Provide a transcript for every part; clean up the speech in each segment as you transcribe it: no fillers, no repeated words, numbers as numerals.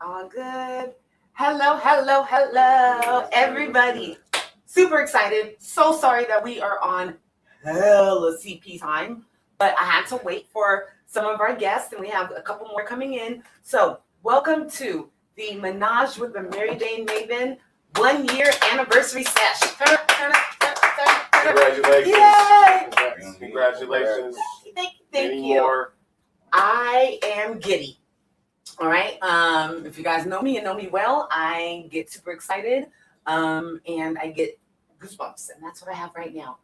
All good. Hello, everybody. Super excited. So sorry that we are on hella CP time, but I had to wait for some of our guests, and we have a couple more coming in. So, welcome to the Menage with the MariJayne Maven 1 year anniversary sesh. Congratulations. Yay! Congratulations. Thank you. More. I am giddy. All right. If you guys know me and know me well, I get super excited and I get goosebumps, and that's what I have right now.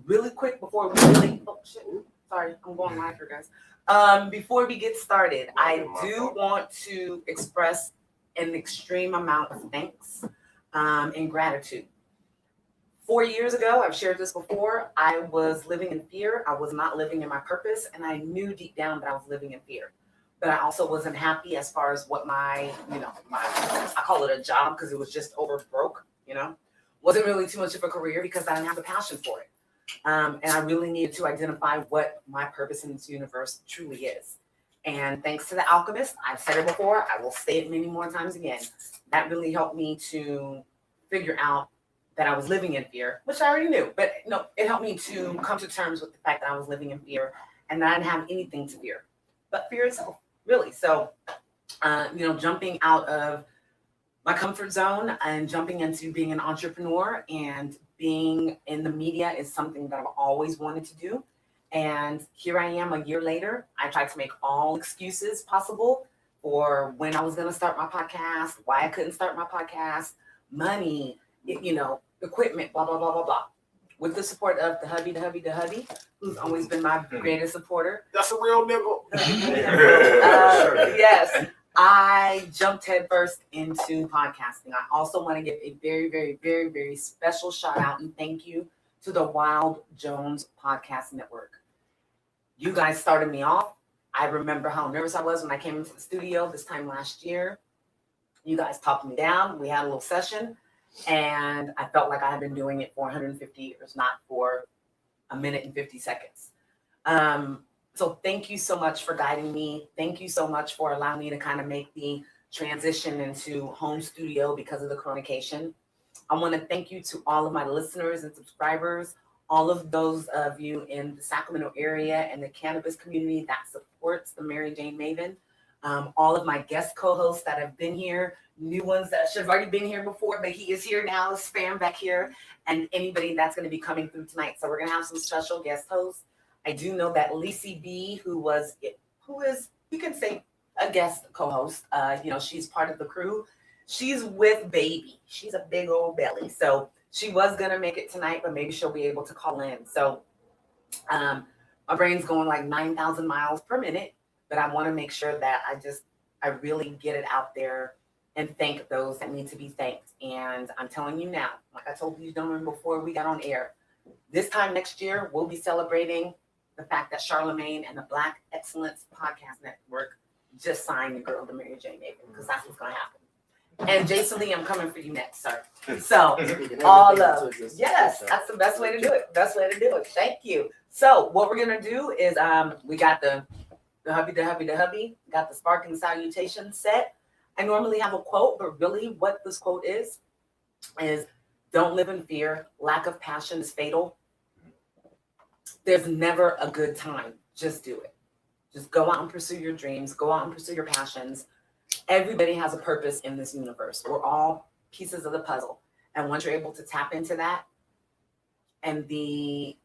Really quick before we sorry, I'm going live here, guys. Before we get started, I do want to express an extreme amount of thanks and gratitude. 4 years ago, I've shared this before, I was living in fear. I was not living in my purpose, and I knew deep down that I was living in fear. But I also wasn't happy as far as what my I call it a job because it was just over broke, Wasn't really too much of a career because I didn't have a passion for it. And I really needed to identify what my purpose in this universe truly is. And thanks to The Alchemist, I've said it before, I will say it many more times again. That really helped me to figure out that I was living in fear, which I already knew. But no, it helped me to come to terms with the fact that I was living in fear and that I didn't have anything to fear. But fear itself. Really. So, jumping out of my comfort zone and jumping into being an entrepreneur and being in the media is something that I've always wanted to do. And here I am a year later. I tried to make all excuses possible for when I was going to start my podcast, why I couldn't start my podcast, money, equipment, blah, blah, blah, blah, blah. With the support of the hubby, who's always been my greatest supporter. That's a real nigga. Yes, I jumped headfirst into podcasting. I also want to give a very, very, very, very special shout out and thank you to the Wild Jones Podcast Network. You guys started me off. I remember how nervous I was when I came into the studio this time last year. You guys talked me down. We had a little session. And I felt like I had been doing it for 150 years, not for a minute and 50 seconds. So thank you so much for guiding me. Thank you so much for allowing me to kind of make the transition into home studio because of the coronation. I want to thank you to all of my listeners and subscribers, all of those of you in the Sacramento area and the cannabis community that supports the MariJayne Maven. All of my guest co-hosts that have been here, new ones that should have already been here before, but he is here now, spam back here, and anybody that's going to be coming through tonight. So we're going to have some special guest hosts. I do know that Lacey B, who is, you can say a guest co-host, she's part of the crew. She's with baby. She's a big old belly. So she was going to make it tonight, but maybe she'll be able to call in. So my brain's going like 9,000 miles per minute. But I want to make sure that I really get it out there and thank those that need to be thanked. And I'm telling you now, like I told these gentlemen before we got on air, this time next year, we'll be celebrating the fact that Charlemagne and the Black Excellence Podcast Network just signed the girl to MariJayne Maven, because that's what's going to happen. And Jason Lee, I'm coming for you next, sir. So, all love. Yes, that's the best way to do it. Best way to do it. Thank you. So, what we're going to do is we got the hubby, got the sparking salutation set. I normally have a quote, but really what this quote is don't live in fear. Lack of passion is fatal. There's never a good time. Just do it. Just go out and pursue your dreams. Go out and pursue your passions. Everybody has a purpose in this universe. We're all pieces of the puzzle. And once you're able to tap into that and the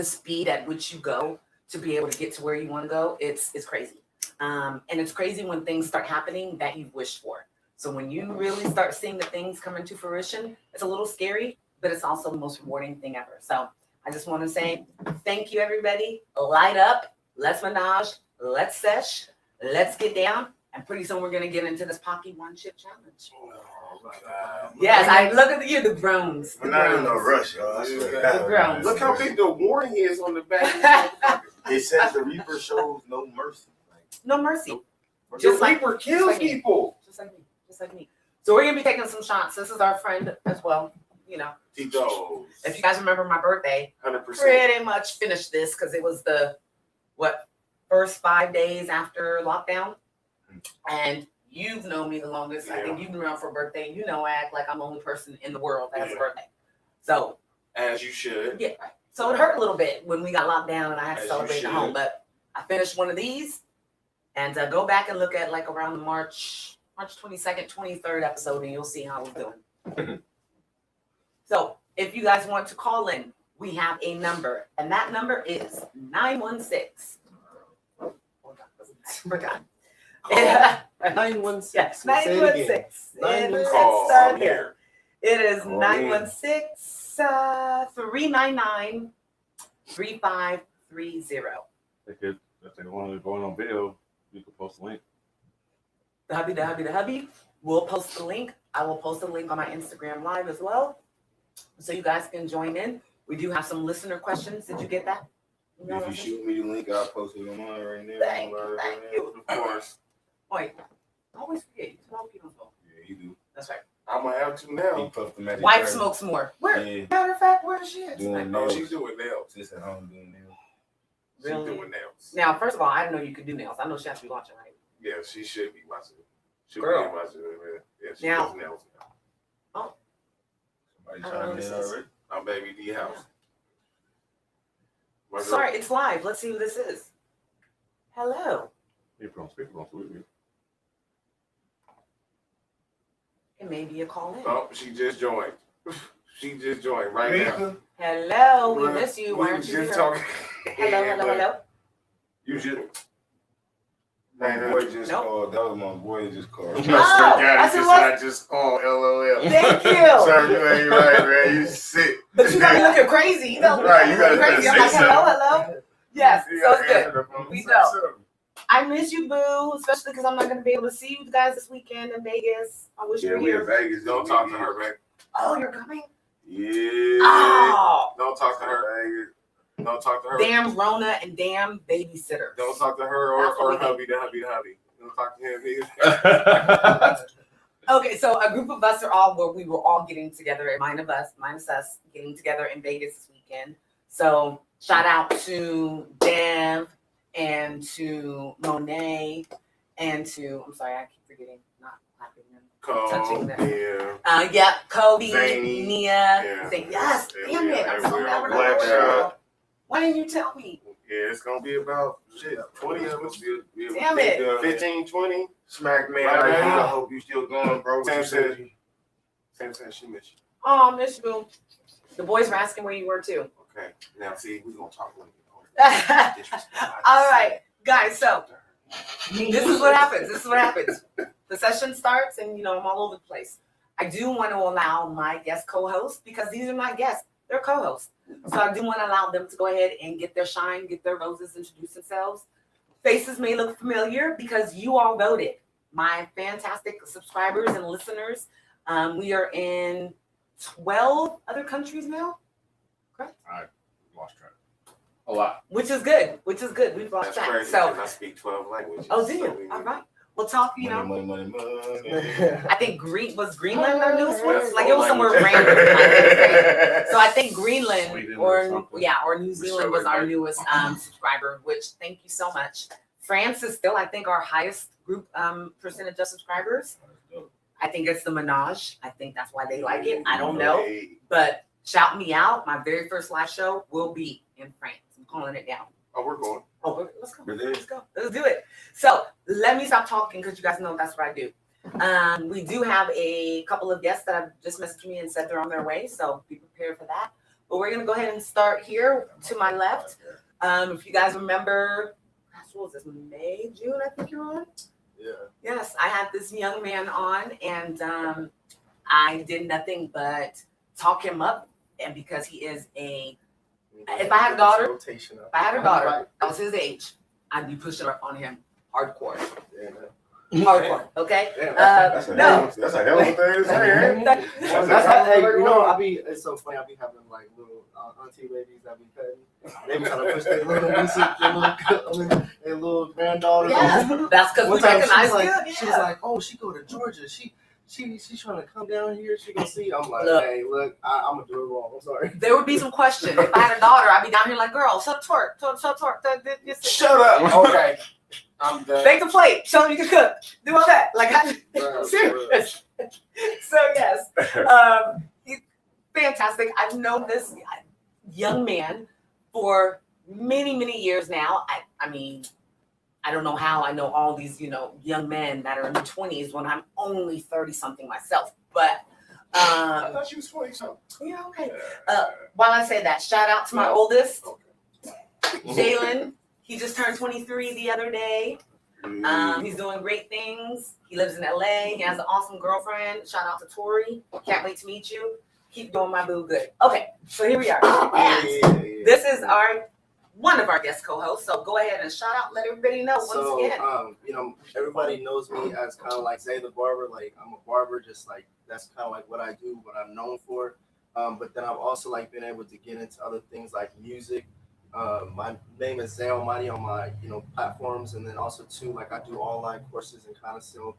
speed at which you go, to be able to get to where you want to go, it's crazy. And it's crazy when things start happening that you've wished for. So when you really start seeing the things come into fruition, it's a little scary, but it's also the most rewarding thing ever. So I just want to say thank you, everybody. Light up. Let's menage. Let's sesh. Let's get down. And pretty soon we're going to get into this Paqui one chip challenge. Yes, I look at you, the groans. We're not in no rush, y'all. The groans. Look how big the warning is on the back. It says the Reaper shows no mercy. No mercy. The Reaper kills people. Just like me. So we're going to be taking some shots. This is our friend as well. Tito's. If you guys remember my birthday, 100%. pretty much finished this because it was the, first 5 days after lockdown. And you've known me the longest. I Yeah. think you've been around for a birthday. You know, I act like I'm the only person in the world that has a Yeah. birthday. So, As you should. yeah. So it hurt a little bit when we got locked down and I had to As you celebrate at home. should. But I finished one of these, and go back and look at like around the March 22nd, 23rd episode, and you'll see how I was doing. So if you guys want to call in, we have a number, and that number is 916. I forgot. 916. Yes, Say it again. 916. Let's Call start here. here. It is Call in. 916-399-3530. If they want to go on video, you can post a link. The hubby. We'll post the link. I will post the link on my Instagram live as well, so you guys can join in. We do have some listener questions. Did you get that? If you shoot me the link, I'll post it on mine right now. Thank you. Of course. Wait, I always forget. You smoke, you don't smoke. Yeah, you do. That's right. I'm gonna have to He now. puffed the magic. Wife berry. smokes more. Where? Yeah. Matter of fact, where is she at? Doing No, nails. she's doing nails. Just at home doing nails. She's Really? doing nails. Now, first of all, I didn't know you could do nails. I know she has to be watching, right? Yeah, she should be watching. Should Girl. be watching it, man. Yeah, she Now- does nails now. Somebody I don't know trying what to this get is. already. I'm baby D house. My girl- Sorry, it's live. Let's see who this is. Hello. You put on speakerphone, so we It may be a call in. Oh, she just joined. She just joined right now. Hello, we Well, miss you. we Why was aren't you just here? talking. Hello. You should. My Man, boy just Nope. called. That was my boy just called. Oh, that's what it was? just called LOL. Thank you. Sir, you ain't right, man. You sick. But you got me looking crazy. You know, Right, you gotta crazy. I'm say like, hello. Yes, You so it's gotta good. answer the phone. We Say know. something. I miss you, boo, especially because I'm not going to be able to see you guys this weekend in Vegas. I wish you Yeah, were we in here. Vegas. Don't talk to her, man. Oh, you're coming? Yeah. Oh, Don't talk to her. Don't talk to her. damn Rona and damn babysitter. Don't talk to her That's what or we hubby, the hubby. Don't talk to him either. Okay, so a group of us we were all getting together, minus us, getting together in Vegas this weekend. So shout out to Dev and to Monet and to, I'm sorry, I keep forgetting, not clapping them. Touching them. Yeah. Kobe, Zany. Nia. Yeah. Yes, Yeah, damn it. I'm so we're mad on we're Black not Shot. Why didn't you tell me? Yeah, it's gonna be about 20 of us. Damn it. 15, 20. Smack man, Right I now. hope you still going, bro. Sam You said- said Sam said she missed you. Oh, miss you. The boys were asking where you were too. Okay. Now see, we're gonna talk when All right, guys, so this is what happens. The session starts and, I'm all over the place. I do want to allow my guest co-hosts, because these are not guests, they're co-hosts. So I do want to allow them to go ahead and get their shine, get their roses, introduce themselves. Faces may look familiar because you all voted. My fantastic subscribers and listeners. We are in 12 other countries now, correct? lost track. A lot. Which is good. We've lost That's track. crazy. So, because I speak 12 languages. oh, do you? So we- All right. We'll talk, money. I think Greenland our newest one? That's Like it was all somewhere language. random. So I think Greenland Sweden or or something. or New Zealand was our newest subscriber, which thank you so much. France is still, I think, our highest group percentage of subscribers. I think it's the Menage. I think that's why they like it. I don't know. Hey. But shout me out. My very first live show will be in France. I'm calling it down. Oh, we're going. Oh, let's go. Really? Let's go. Let's do it. So let me stop talking because you guys know that's what I do. We do have a couple of guests that have just messaged me and said they're on their way. So be prepared for that. But we're going to go ahead and start here to my left. If you guys remember, what was this, May, June, I think you're on? Yeah. Yes, I had this young man on and I did nothing but talk him up. And because he is if I had a daughter, Rotation up. if I had a daughter that was his age, I'd be pushing her on him hardcore. Hardcore, okay? That's a hell No. of a thing to say, ain't it? It's so funny. I be having like little auntie ladies that be cutting. They be trying to push their little nieces, their little granddaughters. Yes, that's because we One time recognize she was like, oh, she go to Georgia. She's trying to come down here. She gonna see. I'm like, Look. hey, look, I'm gonna do it wrong. I'm sorry. There would be some question. If I had a daughter, I'd be down here like, girl, shut twerk. Shut up. Okay. I'm done. Bake the plate. Show them you can cook. Do all that. Like, I'm Right, serious. So, yes. He's fantastic. I've known this young man for many, many years now. I mean, I don't know how I know all these, young men that are in their 20s when I'm only 30-something myself. But, I thought you was 40-something. yeah, okay. While I say that, shout out to my oldest, Jalen. He just turned 23 the other day. He's doing great things. He lives in LA. He has an awesome girlfriend. Shout out to Tori. Can't wait to meet you. Keep doing my boo good. Okay, so here we are. And this is one of our guest co-hosts. So go ahead and shout out, let everybody know once again. Everybody knows me as kind of like Zay the barber. Like I'm a barber, just like that's kind of like what I do, what I'm known for. But then I've also like been able to get into other things like music. My name is Zay Almighty on my platforms, and then also too like I do online courses and kind of sell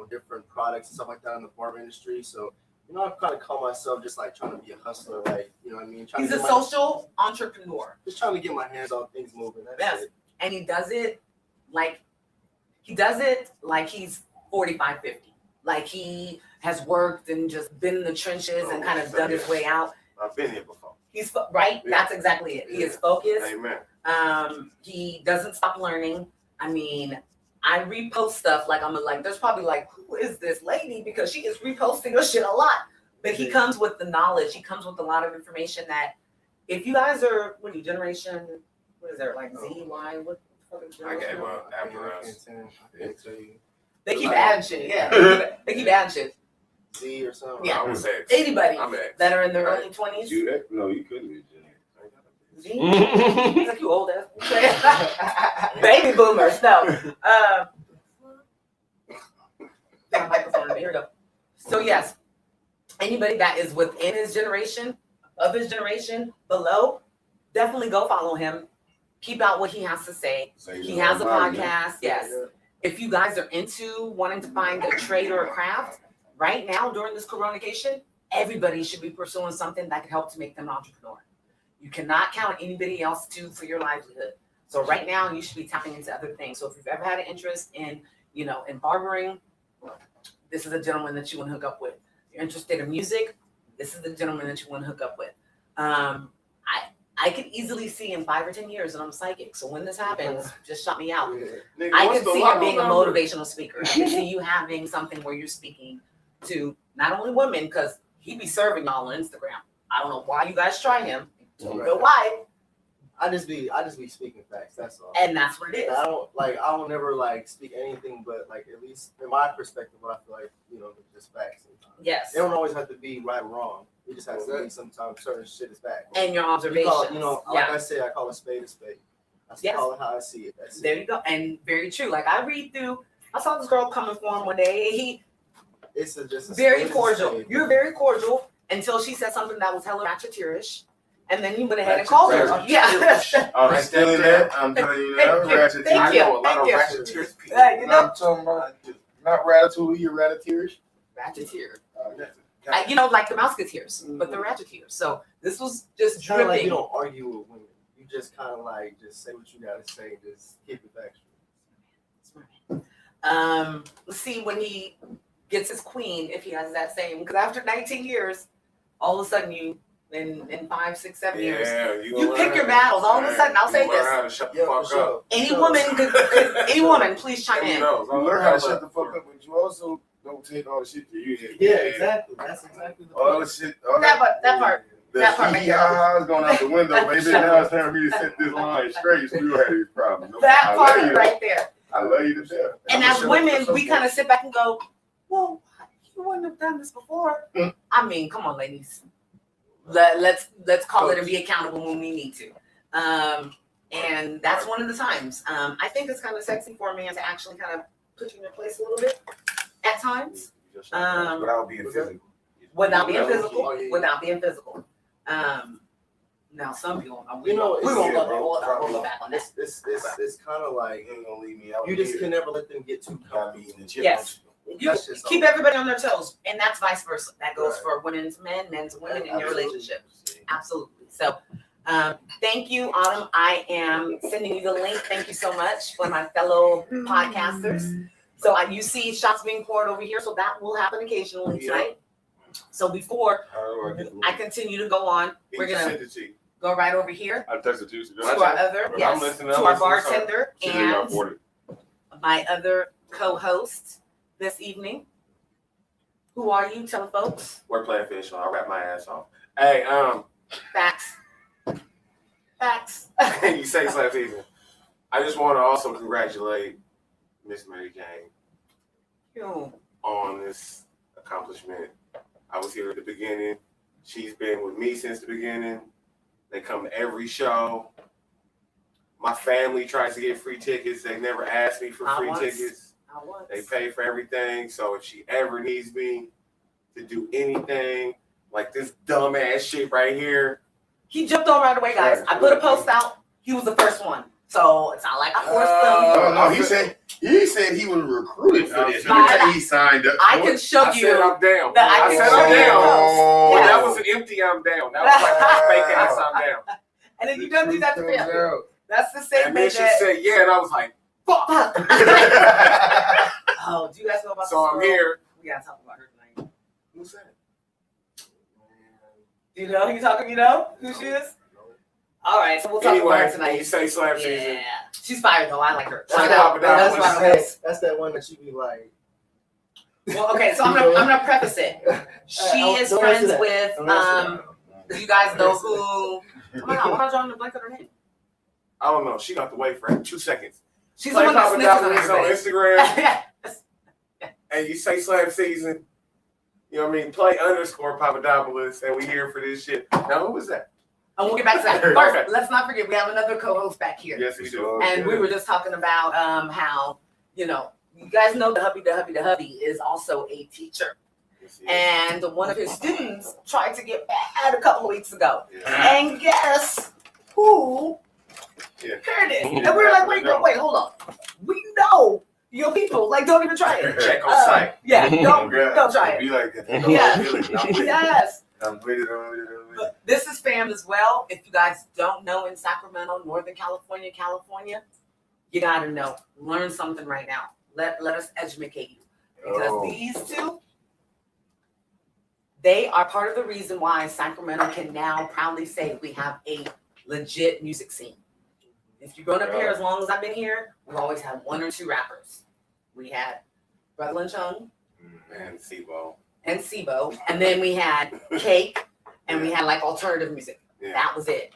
different products and stuff like that in the barber industry. So I kind of call myself just like trying to be a hustler, like what I mean. He's a social entrepreneur. Just trying to get my hands on things moving. That's it. And he does it like he's 45, 50. Like he has worked and just been in the trenches and kind of dug his way out. I've been here before. He's right. Yeah. That's exactly it. He is focused. Amen. He doesn't stop learning. I mean, I repost stuff like there's probably like, who is this lady? Because she is reposting her shit a lot. But he comes with the knowledge. He comes with a lot of information that if you guys are, what are you, generation, what is there, like Z, Y, what the fuck is I generation? gave up after us. I can't tell you They keep adding shit, yeah. They keep adding shit. Z or something. Yeah. I was X. Anybody I'm X. that are in their early 20s. No, you couldn't be Z? He's like, you old ass. Baby boomers, no. Got a microphone. Here we go. So yes, anybody that is within his generation, of his generation, below, definitely go follow him. Keep out what he has to say. He has a podcast. Yes. If you guys are into wanting to find a trade or a craft, right now during this coronation, everybody should be pursuing something that could help to make them an entrepreneur. You cannot count anybody else for your livelihood. So right now you should be tapping into other things. So if you've ever had an interest in, in barbering, this is a gentleman that you want to hook up with. If you're interested in music, this is the gentleman that you want to hook up with. I could easily see in 5 or 10 years that I'm psychic. So when this happens, just shut me out. Nigga, I what's can the see lotto it being a number? motivational speaker. I can see you having something where you're speaking to not only women, because he be serving y'all on Instagram. I don't know why you guys try him. Don't know why. I just be speaking facts. That's all. And that's what it is. I don't never like speak anything but like at least in my perspective what I feel like just facts sometimes. Yes. They don't always have to be right or wrong. It just has to be sometimes certain shit is fact. And your You observations. call, like I say, I call a spade a spade. I Yes. call it how I see it. That's There it. you go. And very true. Like I saw this girl coming for him one day. It's just a Very spade is a cordial. spade. You're very cordial until she said something that was hella ratchetteerish. And then you went ahead and called her. Yeah. I'm still in that. I'm telling you now. Ratchet. Thank I you. know a lot of Thank you. ratcheteers people. You know, I'm talking about not ratatouille, ratatouille. ratcheteer. Yeah. Like the Mouseketeers, but the ratcheteers. So this was just It's kind of like dripping. you don't argue with women. You just kind of like just say what you gotta say. Just keep it factual. Let's see when he gets his queen, if he has that same. Because after 19 years, all of a sudden you, in 5, 6, 7 years, you pick your battles. All of a sudden, I'll say learn this: how to shut the Yeah, fuck for sure. up. any woman any woman, please chime in. You learn how to shut the fuck up, but you also don't take all the shit that you hit. Yeah, exactly. That's exactly the All point. the shit. All That part. The that part right there. is going out the window, baby. Now it's time for me to set this line straight. So you had these problems. That I love part you. right there. I love you to death. And as women, we kind of sit back and go, "Well, you wouldn't have done this before." I mean, come on, ladies. Let's call it and be accountable when we need to. And that's one of the times. I think it's kind of sexy for a man to actually kind of put you in your place a little bit at times. Without being physical. Without being physical. Oh, yeah. Without being physical. Now some people, we You know, won't go back on this. It's kind of like You ain't gonna leave me out. you just can never let them get too Got comfortable. me in the gym. Yes. You That's just keep all. everybody on their toes, and that's vice versa. That goes Right. for women to men, men to women in your Absolutely. relationship. Absolutely. So, Thank you, Autumn. I am sending you the link. Thank you so much for my fellow podcasters. So you see shots being poured over here, so that will happen occasionally tonight. So before I continue to go on, we're gonna go right over here I texted you. to our other, to our bartender and my other co-host this evening. Who are you? Tell the folks. We're playing fish, so I'll wrap my ass off. Hey, Facts. you say slap season. I just want to also congratulate Miss MariJayne on this accomplishment. I was here at the beginning. She's been with me since the beginning. They come to every show. My family tries to get free tickets. They never asked me for free tickets. They pay for everything. So if she ever needs me to do anything, like this dumbass shit right here. He jumped on right away, guys. I put a post out. He was the first one. So it's not like I forced him. No, he said he was recruited for this. He signed up. I can show I you. said I'm down. I said I'm down. Yes. But that was an empty I'm down. That was like a fake ass I'm down. And then you don't do that to me. That's the same And then thing she said, yeah, and I was like, fuck. Oh, do you guys know about So I'm here. We gotta talk about her tonight. Who's that? Do you know who you talking? You know who she is? All right, so we'll talk about her tonight. You say slap season. Yeah, she's fired though. I like her. That's That's that one that you be like. Well, okay, so I'm gonna preface it. She is friends with Do you guys know who? Oh my God, why are you drawing the blank of her name? I don't know. She got to wait for 2 seconds. She's the one that snitches on on Instagram. And you say slap season. You know what I mean? Play _ Papadopoulos, and we here for this shit. Now, who was that? And we'll get back to that. First, let's not forget, we have another co-host back here. Yes, we do. And we were just talking about how, you guys know the hubby is also a teacher. And one of his students tried to get mad a couple of weeks ago. Yeah. And guess who? Yeah. There it is. And we were like, wait, hold on. We know your people. Like, don't even try it. Check on site. Yeah, don't try it. Be like that. Yeah. Yes. I'm with it. But this is fam as well. If you guys don't know, in Sacramento, Northern California, you gotta know. Learn something right now. Let us educate you. Because these two, they are part of the reason why Sacramento can now proudly say we have a legit music scene. If you've grown up here as long as I've been here, we've always had 1 or 2 rappers. We had Brother Chung And Sibo. and then we had Cake, and we had like alternative music. Yeah. That was it.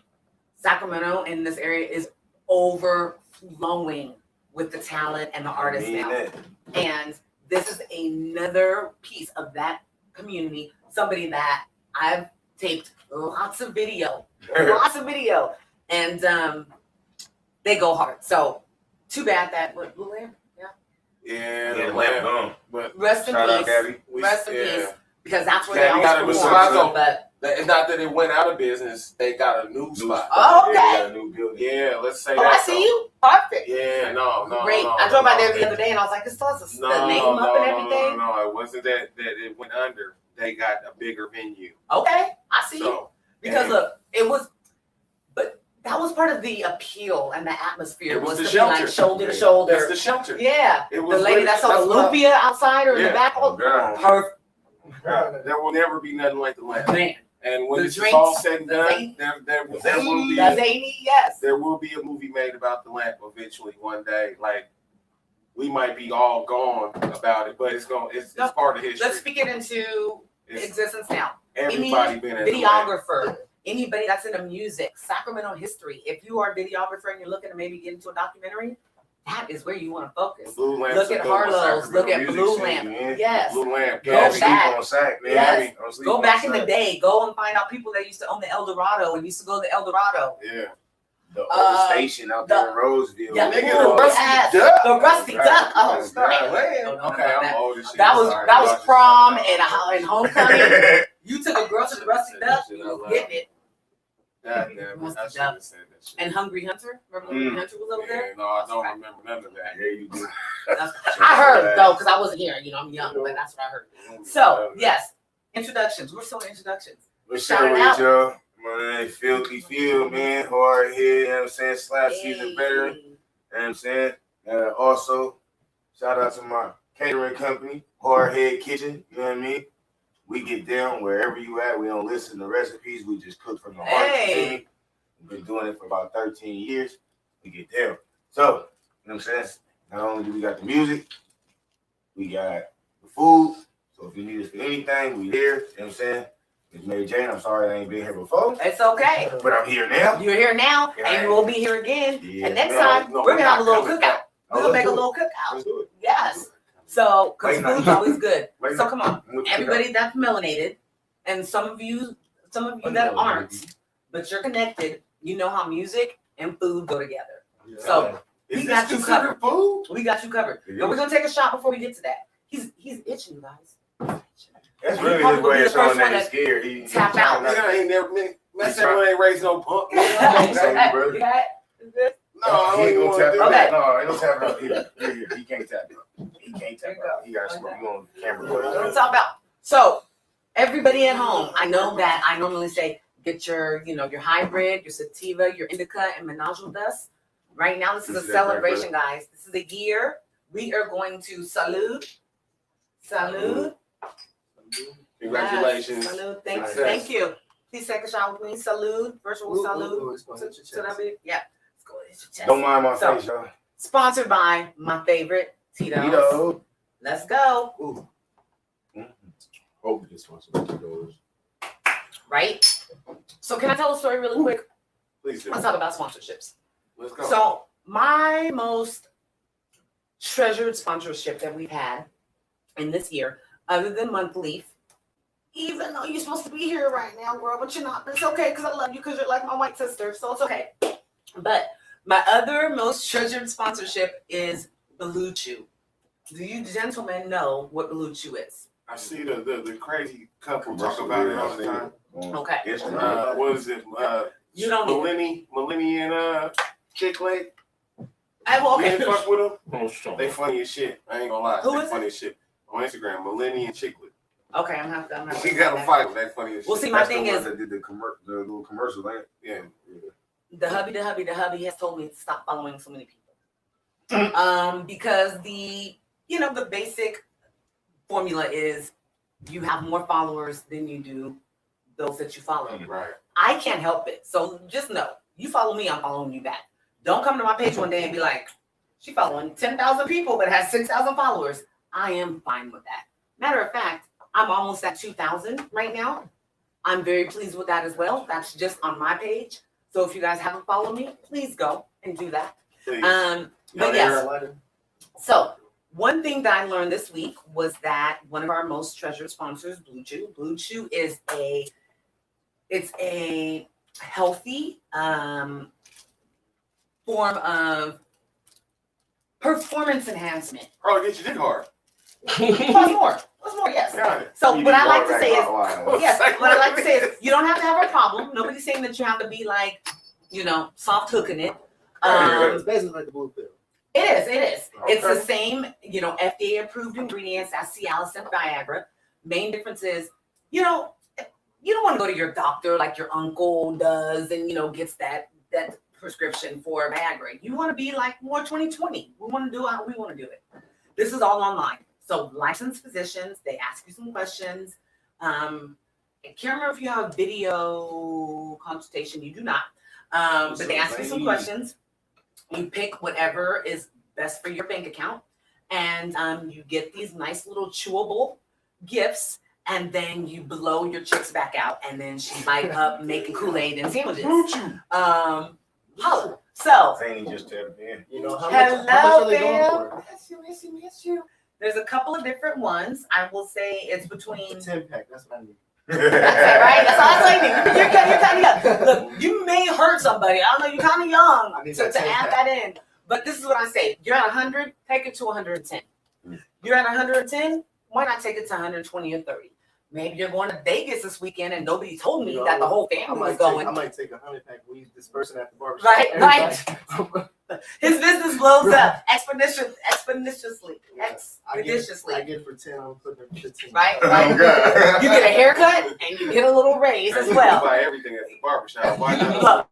Sacramento in this area is overflowing with the talent and the artists now. And this is another piece of that community, somebody that I've taped lots of video, and they go hard. So too bad that Blue Lamp, Yeah, Yeah, the lamp lamp. gone. But rest in Shout out, peace, Gabby. rest in peace, because that's where Gabby they got always it, perform. but But it's not that it went out of business. They got a new spot. Oh, okay. Yeah, they got a new building. Yeah, let's say oh, that. I see you. Perfect. Yeah, no. Great. I drove by there the other day and I was like, this still has the name up and everything. No, it wasn't that it went under. They got a bigger venue. Okay, I see you. So, Because look, but that was part of the appeal and the atmosphere. It was the to shelter. be like shoulder to shoulder. It's the shelter. Yeah. It was The lady that saw the lupia outside or in the back. Oh, God. perfect. There will never be nothing like the lamp. Man. And when The this is drinks, all said and the done, zany- there will be The zany, yes. there will be a movie made about the lamp eventually one day. Like we might be all gone about it, but it's part of history. Let's speak it into It's existence now. everybody been at the lamp. Videographer, anybody that's into music, Sacramento history. If you are a videographer and you're looking to maybe get into a documentary, that is where you want to focus. Blue Lamp. Look at Harlow's, look at Blue Lamp. Yes. Blue Lamp. Go Gabby. back. On sack, man. Yes. Don't sleep Go on back in the sack. day. Go and find out people that used to own the El Dorado and used to go to El Dorado. Yeah. The old station out there in Roseville. Yeah, Nigga, oh, the Rusty yes. Duck. The Rusty Duck. Oh, God, sorry. man. Okay, I'm old as shit. That was Sorry. prom and homecoming. You took a girl to the Rusty Duck, you was getting it. God damn it. I Rusty should Duck. have said that shit. And Hungry Hunter. Remember Hungry Hunter was over there? Yeah, no, I don't remember none of that. Yeah, you do. I heard though, because I wasn't here. I'm young, but that's what I heard. So yes, introductions. We're still in introductions. What's Shout up it with out. y'all? Man, Filthy Field, man. Hard head, you know what I'm saying? Slap season veteran. You know what I'm saying? Also, shout out to my catering company, Hard Head Kitchen. You know what I mean? We get down wherever you at. We don't listen to recipes. We just cook from the heart. Hey. We've been doing it for about 13 years. We get down. So, you know what I'm saying? Not only do we got the music, we got the food. So if you need us for anything, we here. You know what I'm saying? It's MariJayne. I'm sorry I ain't been here before. It's okay. But I'm here now. You're here now, and you will be here again. And next time, we're gonna have a little cookout. We're gonna make a little cookout. Let's do it. Yes. So, because Late night. food's always good. Late So night. come on, everybody that's melanated, and some of you that aren't, but you're connected. You know how music and food go together. So Is we this got you considered covered. food? We got you covered. It But we're is. gonna take a shot before we get to that. He's itching, guys. That's He really probably his will way be of the showing first that one he's to scared. He tap out. Nigga, I ain't never been. Man, He's said we ain't raised no punk. No, Sorry, brother. You got it? Is good? I He don't ain't even gonna want tap to do out. that. Okay. No, ain't no tapping out here. He can't tap out. He can't tap out. He got smoke. You on camera. What I'm Brother. talking about. So, everybody at home, I know that I normally say get your, your hybrid, your sativa, your indica, and Menage dust. Right now, this is a Appreciate that, celebration, guys. This is a year. We are going to salute. Congratulations. Yes, salute. Success. Thank you. Please take a shot with me. Salute. Virtual salute. It's gonna hit your So that chest. be, yeah. Let's go hit your chest. Don't mind my So- face, y'all. Sponsored by my favorite Tito's. Tito. Let's go. Ooh. Hope we get sponsored by those. Right? So can I tell a story really quick? Please do. Let's talk about sponsorships. Let's go. So my most treasured sponsorship that we've had in this year, other than Monthleaf, even though you're supposed to be here right now, girl, but you're not. But it's okay because I love you because you're like my white sister, so it's okay. But my other most treasured sponsorship is Blue Chew. Do you gentlemen know what Blue Chew is? I see the crazy couple talk about it all the time. Okay. What is it? You don't need it. Millennium Chick Lake. Okay. You ain't fuck with them? Oh, sure. They funny as shit. I ain't gonna lie. Who They is funny as shit. On Instagram, Millennium Chicklet. Okay, I'm gonna We got to fight with that funny as shit. Well, see, my That's thing the is, ones that did the little commercial, right? Yeah. the hubby has told me to stop following so many people. Because the basic formula is you have more followers than you do those that you follow. Right. I can't help it. So just know, you follow me, I'm following you back. Don't come to my page one day and be like, she following 10,000 people but has 6,000 followers. I am fine with that. Matter of fact, I'm almost at 2,000 right now. I'm very pleased with that as well. That's just on my page. So if you guys haven't followed me, please go and do that. Please. But yes, so one thing that I learned this week was that one of our most treasured sponsors, Blue Chew. Blue Chew is a healthy form of performance enhancement. Oh, get your dick hard. Plus more, yes. Got it. So You what need I like more to say is, right yes, what I like to say is you don't have to have a problem. Nobody's saying that you have to be like, soft hooking it. It's basically like the blue pill. It is. It's the Okay. same, FDA approved ingredients as Cialis and Viagra. Main difference is, you don't want to go to your doctor like your uncle does and, gets that prescription for Viagra. You want to be like more 2020. We want to do how we want to do it. This is all online. So licensed physicians, they ask you some questions. I can't remember if you have a video consultation. You do not. But they ask you some questions. You pick whatever is best for your bank account. And you get these nice little chewable gifts. And then you blow your chicks back out. And then she's like up making Kool-Aid and sandwiches. So, Zany just tapped in. How hello, much are they going Bill. for? Miss you. There's a couple of different ones. I will say it's between. A 10-pack. That's what I need. That's right. That's all I'm saying. You're kind of young. Look, you may hurt somebody. I don't know. You're kind of young I need to that add that in. But this is what I say. You're at 100, take it to 110. You're at 110, why not take it to 120 or 30? Maybe you're going to Vegas this weekend and nobody told me that the whole family was going. I might take a 100-pack weed. This person at the barbershop. Right. His business blows up expeditiously. I get it for 10. I'm putting it for 15. Right? Oh, God. You get a haircut and you get a little raise as You well. buy everything at the barbershop. Why not?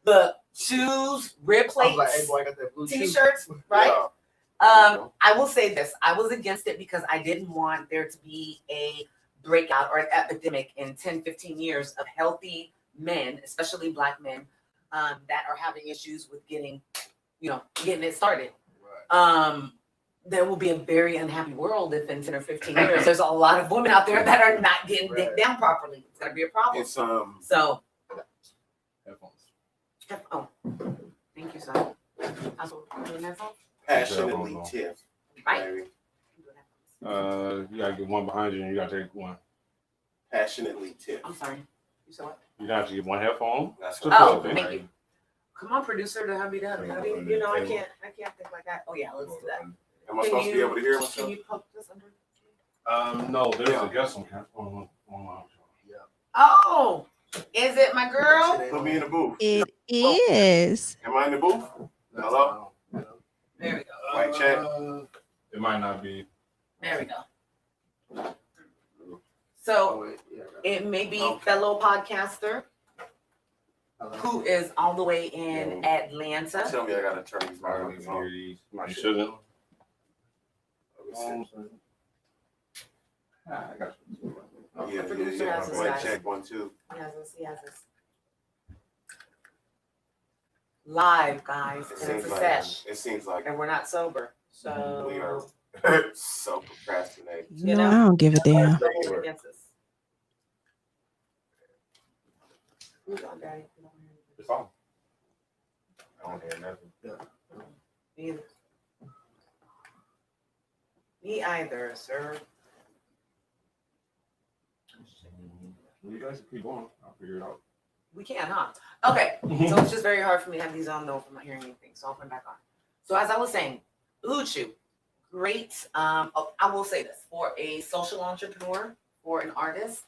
The shoes, rib I was like, hey, plates, boy, I got that blue t-shirts, right? Yeah. I will say this. I was against it because I didn't want there to be a breakout or an epidemic in 10, 15 years of healthy men, especially Black men, that are having issues with getting it started. Right. There will be a very unhappy world if in 10 or 15 years there's a lot of women out there that are not getting dick down properly. It's gonna be a problem. It's So Headphones. oh, thank you, son. That's what we're doing headphones? passionately Tiff. Right? Baby. You gotta get one behind you, and you gotta take one. Passionately Tiff. I'm sorry. You said what? You gotta have to get one headphone. That's Just what Oh, one thing. thank you. Come on, producer, the hubby dubby. You know I can't think like that. Oh yeah, let's do that. Am I supposed to be able to hear myself? Can you poke this under? No, there's a guest on. Oh, is it my girl? Put me in the booth. It is. Am I in the booth? Hello? There we go. Mic check. It might not be. There we go. So it may be fellow podcaster who is all the way in Atlanta. Tell me I gotta turn these I don't mics even hear on. these. You shouldn't. I got you. Yeah, Producer yeah. has his Mic guys. check 1, 2. He has this. Live, guys, and it's a sesh, It seems like and we're not sober, we so are so procrastinating. You know, I don't give a damn. don't hold against us. Who's on, Daddy? We don't hear It's on. I don't hear nothing. anything. Me either, sir. You guys keep going. I'll figure it out. We can, huh? Okay, so it's just very hard for me to have these on though if I'm not hearing anything, so I'll put them back on. So as I was saying, Uchu, great. I will say this, for a social entrepreneur, for an artist,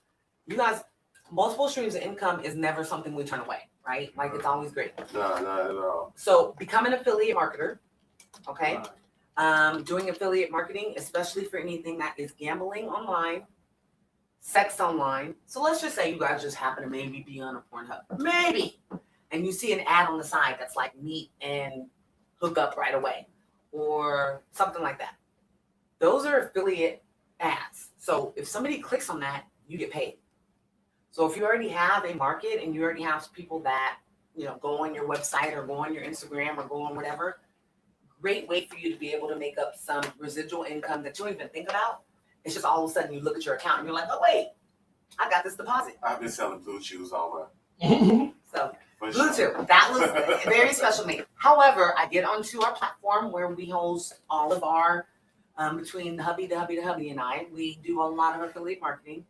you guys, multiple streams of income is never something we turn away, right? Like it's always great. No, not at all. So become an affiliate marketer, okay? Doing affiliate marketing, especially for anything that is gambling online, sex online. So let's just say you guys just happen to maybe be on a Pornhub, maybe, and you see an ad on the side that's like meet and hook up right away or something like that. Those are affiliate ads. So if somebody clicks on that, you get paid. So if you already have a market and you already have people that, go on your website or go on your Instagram or go on whatever, great way for you to be able to make up some residual income that you don't even think about. It's just all of a sudden you look at your account and you're like, oh wait, I got this deposit. I've been selling blue shoes all my. So For sure. Bluetooth, that was very special to me. However, I get onto our platform where we host all of our, between the hubby and I, we do a lot of affiliate marketing.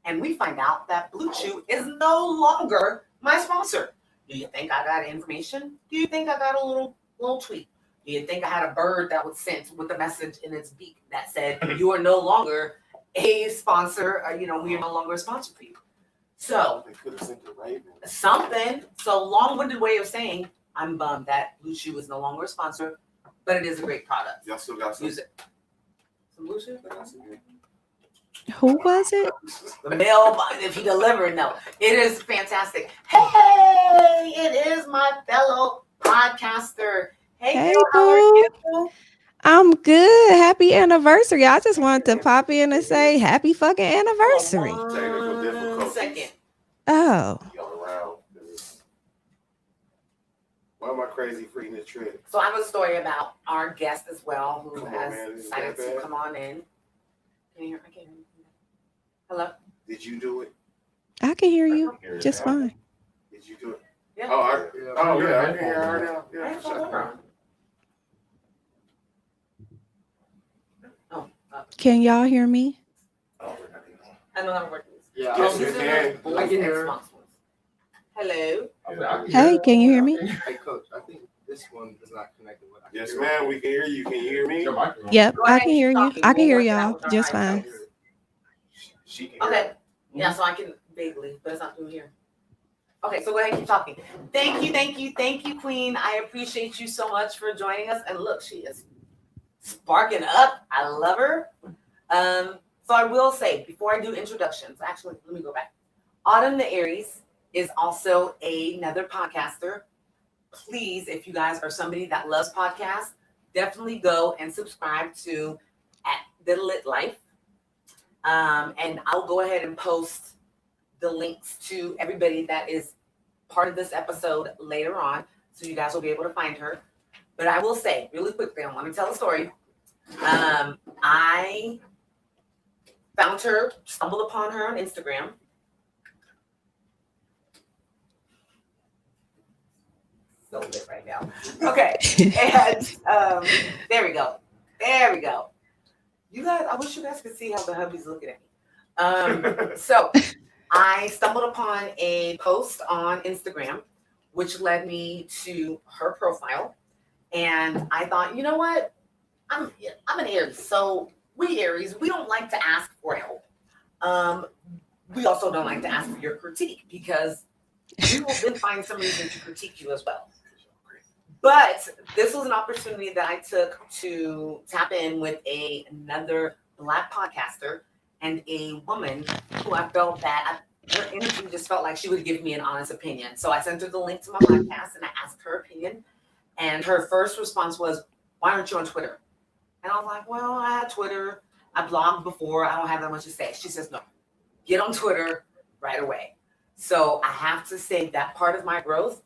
And we find out that Bluetooth is no longer my sponsor. Do you think I got information? Do you think I got a little tweet? Do you think I had a bird that was sent with a message in its beak that said, you are no longer a sponsor, we are no longer a sponsor for you? So, They could have sent the Raven. something, so long-winded way of saying, I'm bummed that Blue Chew is no longer a sponsor, but it is a great product. Y'all still got some. Use it. Some Blue Chew? I got some good. Who was it? The mail, if he delivered, no. It is fantastic. Hey, it is my fellow podcaster. Hey, girl, how are you? I'm good. Happy anniversary. I just wanted to pop in and say happy fucking anniversary. Technical difficulties. 1 second. Oh, Y'all around. Why am I crazy freaking this trick? So I have a story about our guest as well, who Come on, has man. Is it decided that to bad? come on in. Can you hear? I can't hear you. Hello? Did you do it? I can hear you Hear it just now. fine. Did you do it? Yeah. Oh, I can hear her now. I Yeah, have phone number on. Oh, Can y'all hear me? Oh, I know how to work these. Yeah, Yes, These you are the can. voice I can hear. response ones. Hello? Hey, can you hear me? Hey, coach, I think this one is not connected with. Yes, ma'am. We can hear you. Can you hear me? Your microphone. Yep, Go I ahead, can hear keep you. talking. I can hear We'll work it out y'all with our just eyes. fine. She can hear. Okay. Yeah, so I can vaguely, but it's not through here. Okay, so go ahead and keep talking. Thank you, Queen. I appreciate you so much for joining us. And look, she is sparking up. I love her. So I will say, before I do introductions, actually, let me go back. Autumn the Aries is also another podcaster. Please, if you guys are somebody that loves podcasts, definitely go and subscribe to at The Lit Life. And I'll go ahead and post the links to everybody that is part of this episode later on, so you guys will be able to find her. But I will say really quickly, I want to tell a story. I found her, stumbled upon her on Instagram. So lit right now. Okay, and there we go. You guys, I wish you guys could see how the hubby's looking at me. So I stumbled upon a post on Instagram, which led me to her profile. And I thought, you know what? I'm an Aries. So we Aries, we don't like to ask for help. We also don't like to ask for your critique because you will then find some reason to critique you as well. But this was an opportunity that I took to tap in with another Black podcaster and a woman who I felt that her energy just felt like she would give me an honest opinion. So I sent her the link to my podcast and I asked her opinion. And her first response was, "Why aren't you on Twitter?" And I was like, "Well, I had Twitter. I blogged before. I don't have that much to say." She says, "No, get on Twitter right away." So I have to say that part of my growth,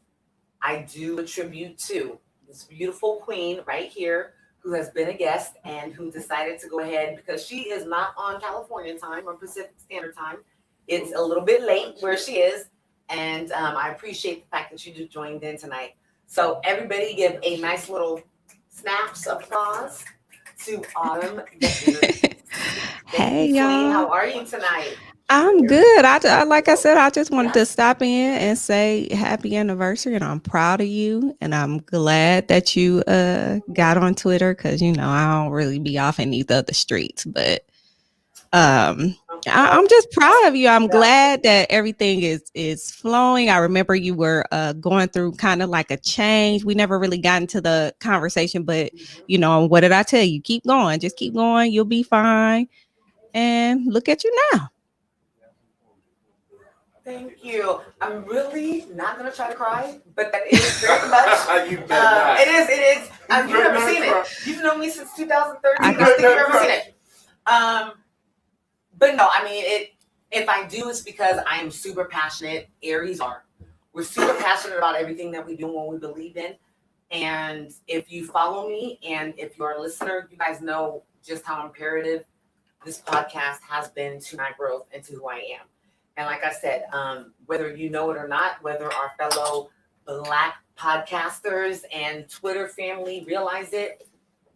I do attribute to this beautiful queen right here who has been a guest and who decided to go ahead because she is not on California time or Pacific Standard Time. It's a little bit late where she is. And I appreciate the fact that you just joined in tonight. So everybody give a nice little snaps applause to Autumn. Hey, Queen, y'all. how are you tonight? I'm good. Like I said, I just wanted to stop in and say happy anniversary, and I'm proud of you. And I'm glad that you got on Twitter because I don't really be off in these other streets, but I'm just proud of you. I'm glad that everything is flowing. I remember you were going through kind of like a change. We never really got into the conversation, but what did I tell you? Keep going. Just keep going. You'll be fine. And look at you now. Thank you. I'm really not gonna try to cry, but that is very much. You better not. It is. You've never seen it. You've known me since 2013. I don't think you've ever seen it. But no, I mean, if I do, it's because I am super passionate. Aries are. We're super passionate about everything that we do and what we believe in. And if you follow me and if you're a listener, you guys know just how imperative this podcast has been to my growth and to who I am. And like I said, whether you know it or not, whether our fellow Black podcasters and Twitter family realize it,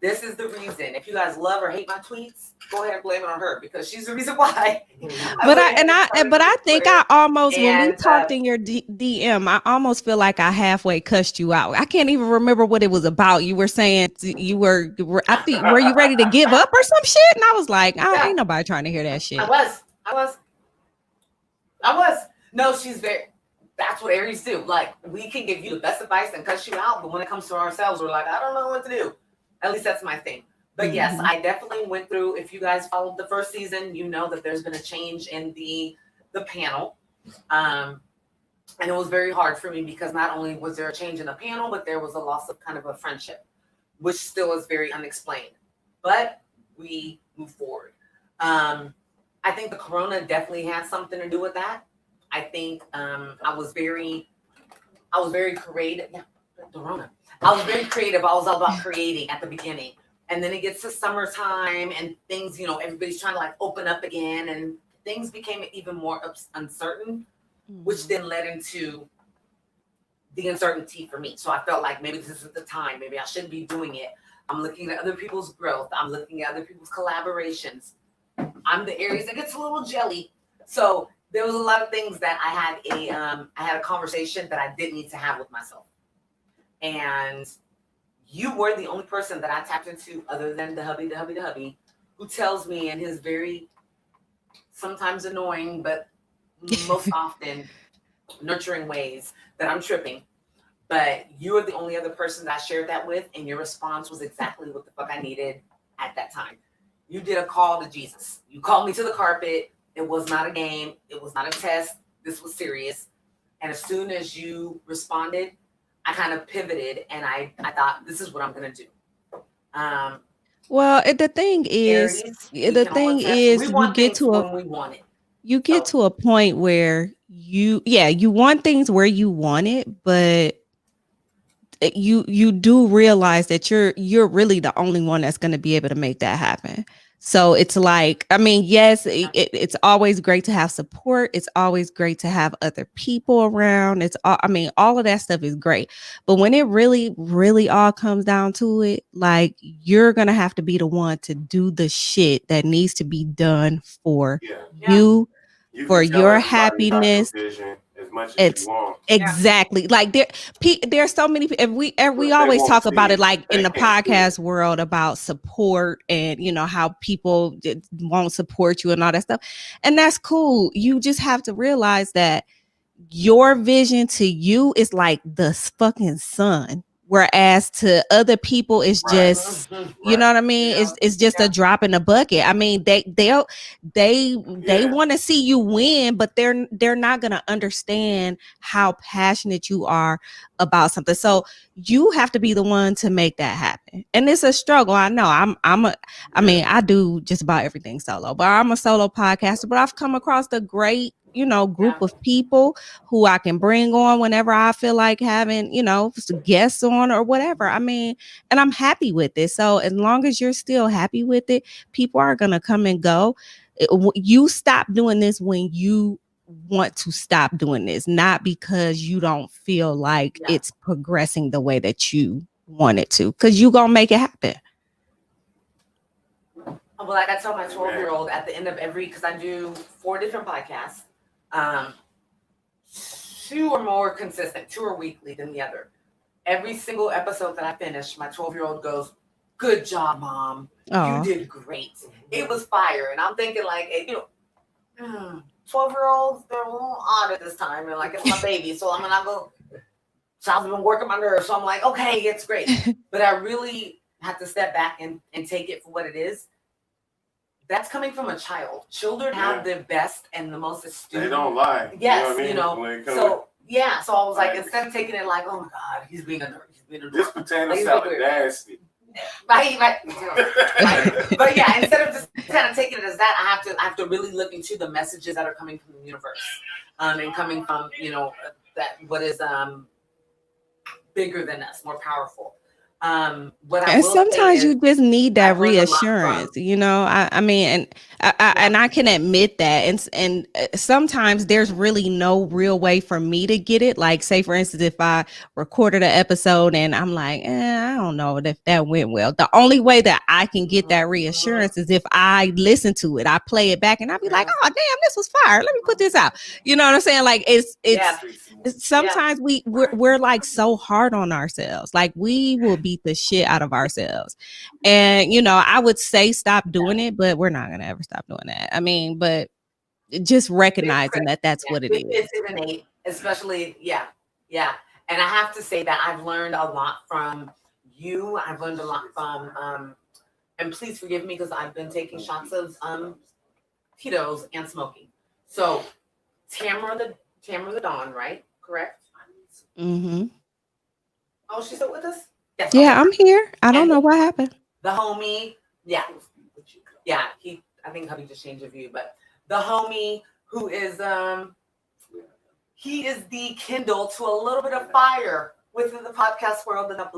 this is the reason. If you guys love or hate my tweets, go ahead and blame it on her because she's the reason why. But I think I almost, when we talked in your DM, I almost feel like I halfway cussed you out. I can't even remember what it was about. You were saying were you ready to give up or some shit? And I was like, ain't nobody trying to hear that shit. I was. No, that's what Aries do. Like, we can give you the best advice and cuss you out, but when it comes to ourselves, we're like, I don't know what to do. At least that's my thing. But yes, I definitely went through, if you guys followed the first season, you know that there's been a change in the panel. And it was very hard for me because not only was there a change in the panel, but there was a loss of kind of a friendship, which still is very unexplained. But we move forward. I think the corona definitely had something to do with that. I think I was very creative. Yeah, the corona. I was very creative. I was all about creating at the beginning. And then it gets to summertime and things, everybody's trying to like open up again and things became even more uncertain, which then led into the uncertainty for me. So I felt like maybe this isn't the time. Maybe I shouldn't be doing it. I'm looking at other people's growth. I'm looking at other people's collaborations. I'm the Aries that gets a little jelly. So there was a lot of things that I had a conversation that I didn't need to have with myself. And you were the only person that I tapped into other than the hubby, who tells me in his very sometimes annoying, but most often nurturing ways that I'm tripping. But you are the only other person that I shared that with, and your response was exactly what the fuck I needed at that time. You did a call to Jesus. You called me to the carpet. It was not a game. It was not a test. This was serious. And as soon as you responded, I kind of pivoted, and I thought, this is what I'm going to do. Well, the thing is, Aries, the we can all thing attest, is, we you want get things to a when we want it. you get So- to a point where you want things where you want it, but you do realize that you're really the only one that's going to be able to make that happen. So it's like, I mean, yes, it's always great to have support. It's always great to have other people around. I mean, all of that stuff is great. But when it really, really all comes down to it, like, you're going to have to be the one to do the shit that needs to be done for you, You for can tell your everybody about your happiness. vision as much as you want. Exactly. Like there's so many. And we always talk about it, like in the podcast world, about support and how people won't support you and all that stuff. And that's cool. You just have to realize that your vision to you is like the fucking sun, whereas to other people it's just you know what I mean. It's just a drop in the bucket. I mean, they want to see you win, but they're not gonna understand how passionate you are about something. So you have to be the one to make that happen, and it's a struggle. I know. I mean, I do just about everything solo, but I'm a solo podcaster. But I've come across the great group of people who I can bring on whenever I feel like having, guests on or whatever. I mean, and I'm happy with it. So as long as you're still happy with it, people are going to come and go. You stop doing this when you want to stop doing this, not because you don't feel like it's progressing the way that you want it to, because you're going to make it happen. Well, like I tell my 12-year-old at the end of because I do 4 different podcasts. 2 are more consistent, 2 are weekly than the other. Every single episode that I finish, my 12-year-old goes, "Good job, Mom. Aww. You did great. It was fire." And I'm thinking, like, 12-year-olds, they're a little odd at this time. And like, it's my baby. So I'm not going to, child's been working my nerves. So I'm like, okay, it's great. But I really have to step back and take it for what it is. That's coming from a child. Children have the best and the most astute. They don't lie. Yes, So I was like, instead of taking it like, oh my God, he's being a nerd. He's being a this potato salad nasty. Right. But yeah, instead of just kind of taking it as that, I have to really look into the messages that are coming from the universe, and coming from that what is bigger than us, more powerful. And sometimes you just need that reassurance, I mean, and I can admit that. And sometimes there's really no real way for me to get it. Like, say, for instance, if I recorded an episode and I'm like, I don't know if that went well. The only way that I can get that reassurance is if I listen to it, I play it back and I'll be like, oh, damn, this was fire. Let me put this out. You know what I'm saying? Like, it's sometimes we're like so hard on ourselves. Like, we will beat the shit out of ourselves. And I would say stop doing it, but we're not gonna ever stop doing that. I mean, but just recognizing that that's what it is. It's innate, especially and I have to say that I've learned a lot from you. I've learned a lot from and please forgive me because I've been taking shots of Tito's and smoking. So Tamara the Dawn, right? Correct? Mm-hmm. Oh, she's still with us? Yes, yeah, I'm here. I don't know what happened. The homie, I think hubby just changed the view, but the homie who is he is the kindle to a little bit of fire within the podcast world and the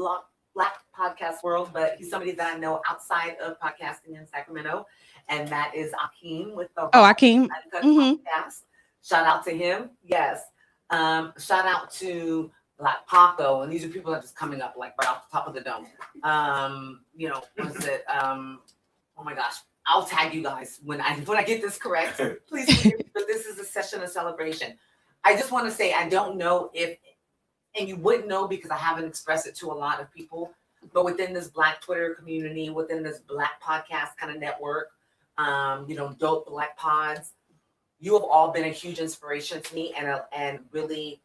black podcast world, but he's somebody that I know outside of podcasting in Sacramento, and that is Akeem with the Akeem podcast. Shout out to him. Yes. Shout out to Black Paco, and these are people that are just coming up like right off the top of the dome. What is it? Oh my gosh, I'll tag you guys when I get this correct. Please forgive me, but this is a session of celebration. I just want to say I don't know if, and you wouldn't know because I haven't expressed it to a lot of people, but within this Black Twitter community, within this Black podcast kind of network, dope Black pods, you have all been a huge inspiration to me, and really,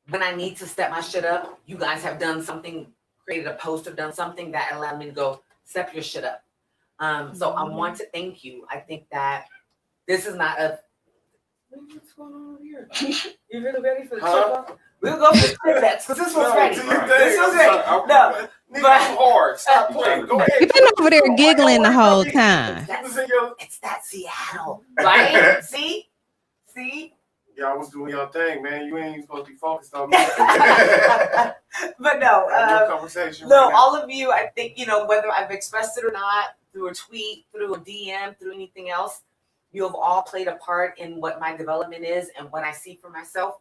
when I need to step my shit up, you guys have done something, created a post or done something that allowed me to go step your shit up. So I want to thank you. I think that this is not a. What's going on over here? You really ready for the chip? We'll go for the chip bets because this one's ready. This one's ready. No, but hard. Stop playing. Go ahead. You've been over there giggling the whole time. It's that Seattle, right? See? Y'all was doing your thing, man. You ain't supposed to be focused on me. But no, conversation. no, right now. all of you, I think, whether I've expressed it or not, through a tweet, through a DM, through anything else, you have all played a part in what my development is and what I see for myself.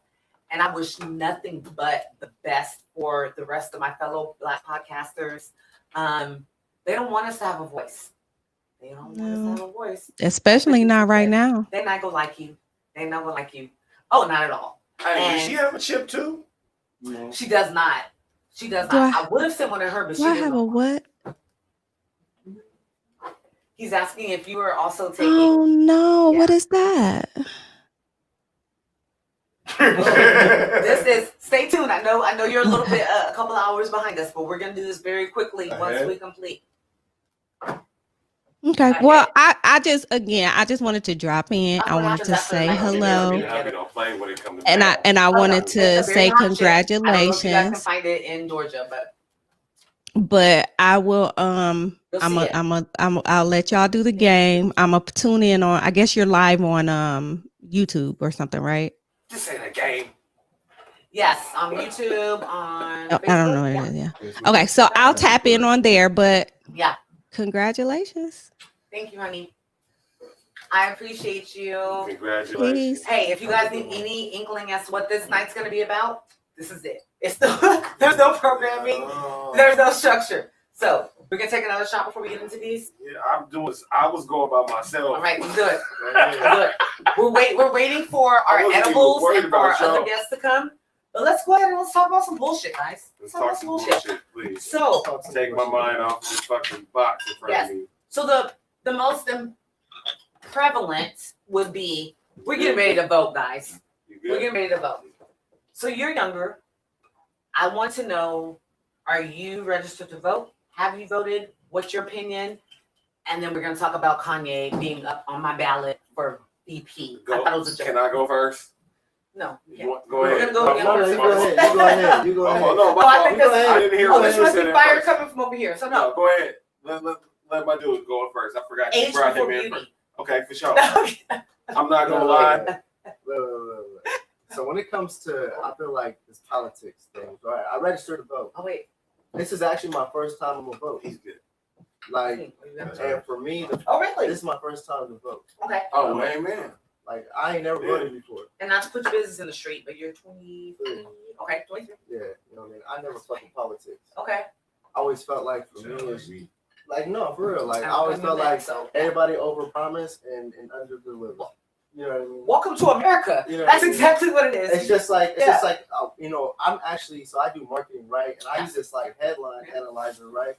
And I wish nothing but the best for the rest of my fellow Black podcasters. They don't want us to have a voice. They don't want us to have a voice. Especially not right now. They're not gonna like you. They're not gonna like you. Oh, not at all. Hey, does she have a chip too? No. She does not. She does Do not. I would have sent one to her, but she Do I didn't. have a what? He's asking if you are also taking. Oh no, Yeah. what is that? This is. Stay tuned. I know you're a little bit, a couple hours behind us, but we're gonna do this very quickly once we complete. Okay. Well, I just wanted to drop in. I wanted to say hello. And I wanted to say I don't know if you guys can congratulations. find it in Georgia, but But I will you'll see it. I'll let y'all do the game. I'm gonna tune in on, I guess you're live on YouTube or something, right? This ain't a game. Yes, on YouTube, on Oh, Facebook. I don't know what it is. Yeah. Okay, so I'll tap in on there, but Yeah. congratulations. Thank you, honey. I appreciate you. Congratulations. Please. Hey, if you guys need any inkling as to what this night's gonna be about, this is it. It's there's no programming, there's no structure. So we're gonna take another shot before we get into these. Yeah, I was going by myself. All right, we good. Good. We're waiting for our wasn't even edibles worried and for our about y'all. other guests to come. But let's go ahead and let's talk about some bullshit, guys. Let's talk some bullshit, please. So Take my mind off this fucking box in front of me. So the most prevalent would be we're getting ready to vote, guys. You We're good? getting ready to vote. So you're younger. I want to know, are you registered to vote? Have you voted? What's your opinion? And then we're going to talk about Kanye being up on my ballot for VP. I thought it was a joke. Can I go first? No. Go We're ahead. gonna go No, you go ahead. You go ahead. No, Oh, I think that's. I didn't hear Oh, what this you must said be at fire first. coming from over here. So No, no. go ahead. Let my dude go first. I forgot you Age brought before him in first. beauty. Okay, for sure. I'm not gonna lie. Wait. So when it comes to, I feel like this politics thing, right? I registered to vote. Oh wait. This is actually my first time I'm gonna vote. He's good. Like, and for me, Oh really? this is my first time to vote. Okay. Oh, amen. Like, I ain't never voted before. And not to put your business in the street, but you're 23. Okay, 23. Yeah, you know what I mean? I never fucked with politics. Okay. I always felt like for me, it's like, no, for real. Like, I I'm always felt like so. everybody overpromise and under deliver. You know what I mean? Welcome to America. You know what That's I mean? exactly what it is. It's just like, Yeah. I'm actually, so I do marketing, right? And I use this like headline analyzer, right?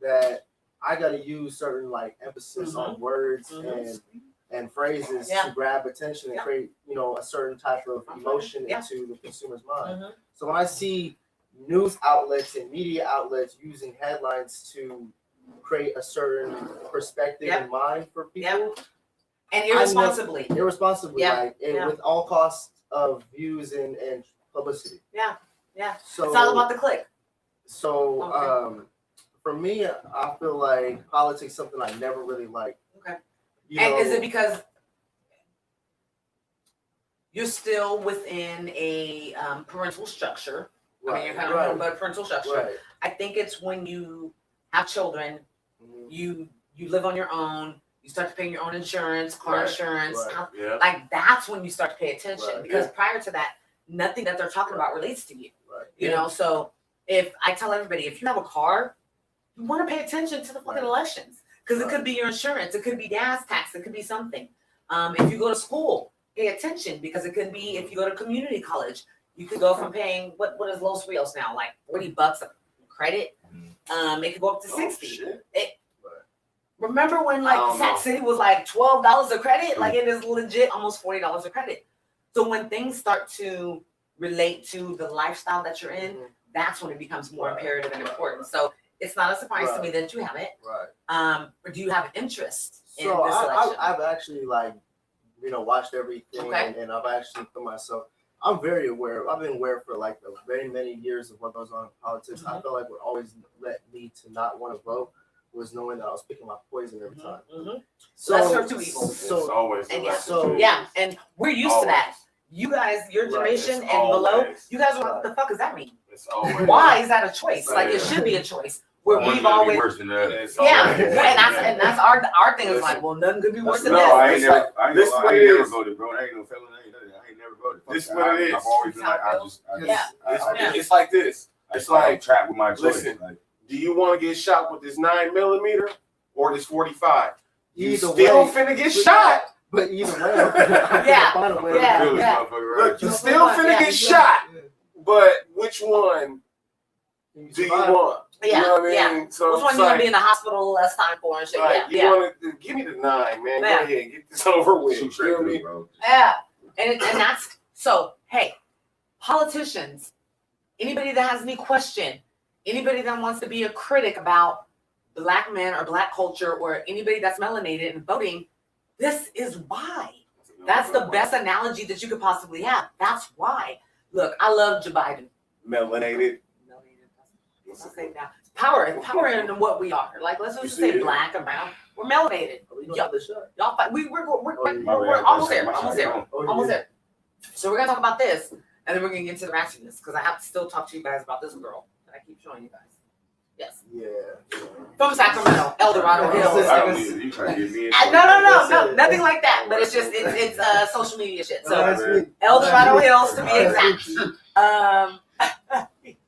That I got to use certain like emphasis on words and phrases to grab attention and create, a certain type of emotion into the consumer's mind. So when I see news outlets and media outlets using headlines to create a certain perspective in mind for people, And irresponsibly. irresponsibly, with all costs of views and publicity. Yeah. So It's all about the click. So for me, I feel like politics is something I never really liked. Okay. And is it because you're still within a parental structure? I mean, you're kind of about parental structure. Right. I think it's when you have children, you live on your own, you start to pay your own insurance, car insurance. Like that's when you start to pay attention because prior to that, nothing that they're talking about relates to you. Right. You know, so if I tell everybody, if you have a car, you want to pay attention to the fucking elections because it could be your insurance, it could be gas tax, it could be something. If you go to school, pay attention because it could be if you go to community college, you could go from paying what is Los Rios now, like $40 a credit. It could go up to 60. Remember when I don't Sac know. City was like $12 a credit? Like it is legit almost $40 a credit. So when things start to relate to the lifestyle that you're in, that's when it becomes more imperative and important. So it's not a surprise to me that you have it. Right. Or do you have interest in So this selection? I've actually watched everything, and I've actually for myself, I'm very aware. I've been aware for like the very many years of what goes on in politics. I feel like what always led me to not want to vote was knowing that I was picking my poison every time. So Lesser of two evils. It's always the and lesson to yeah, and we're used to that. You guys, your generation It's and below, always. you guys are like, what the fuck does that mean? It's always. Why is that a choice? Like it should be a choice. Where One's we've gonna be always worse than the other. It's yeah, always. and that's our thing is like, well, nothing could be worse than No, this. I ain't It's never, like- I ain't this gonna is lie, what I it ain't never is. voted, bro. I ain't no felon. I ain't never voted. This Fuck what that. it is. I've always been like, Yeah. It's like this. It's like- like trapped with my choice. Listen. Like, Do you want to get shot with this 9mm or this 45? You Either still way, finna get shot. But either way, Yeah. find a way. Yeah. feel this motherfucker, right? Look, you still finna get shot. But which one do you want? Yeah, You know what I mean? So Which one it's you want to like, be in the hospital less time for and shit? like, you want to give me the 9, man. Yeah. Go ahead, and get this over with. Shoot You straight know what I through, mean? bro. Yeah. And that's so, hey, politicians, anybody that has any question, anybody that wants to be a critic about Black men or Black culture or anybody that's melanated and voting, this is why. That's the best analogy that you could possibly have. That's why. Look, I love Joe Biden. Melanated. Let's say now. Power in what we are. Like, let's just say Black and brown. We're melanated. Y'all fight. We're almost there. Almost there. Almost there. So we're gonna talk about this, and then we're gonna get into the ratchetness because I have to still talk to you guys about this girl that I keep showing you guys. Yes. Yeah. From Sacramento, El Dorado Hills. I don't need it. You trying to get me in? No, nothing like that. But it's just it's social media shit. So El Dorado Hills to be exact.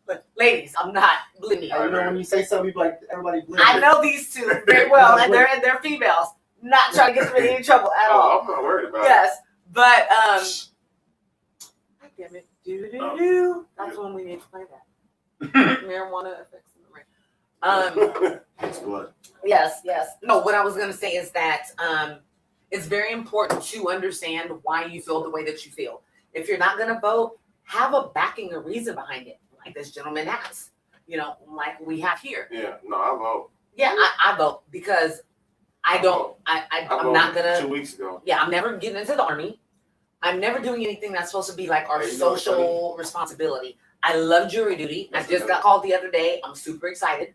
But ladies, I'm not believe me. You know when you say something, you be like everybody. I know these two very well, and they're females. Not trying to get them in any trouble at all. Oh, I'm not worried about Yes, but God damn it, do. That's when we need to play that. Marijuana affects the brain. It's blood. Yes. No, what I was gonna say is that it's very important to understand why you feel the way that you feel. If you're not gonna vote, have a backing, a reason behind it, like this gentleman has. You know, like we have here. Yeah, no, I vote. Yeah, I vote because I'm voted not gonna. 2 weeks ago. Yeah, I'm never getting into the army. I'm never doing anything that's supposed to be like our Hey, you know what's social responsibility. I love jury duty. I just got called the other day. I'm super excited.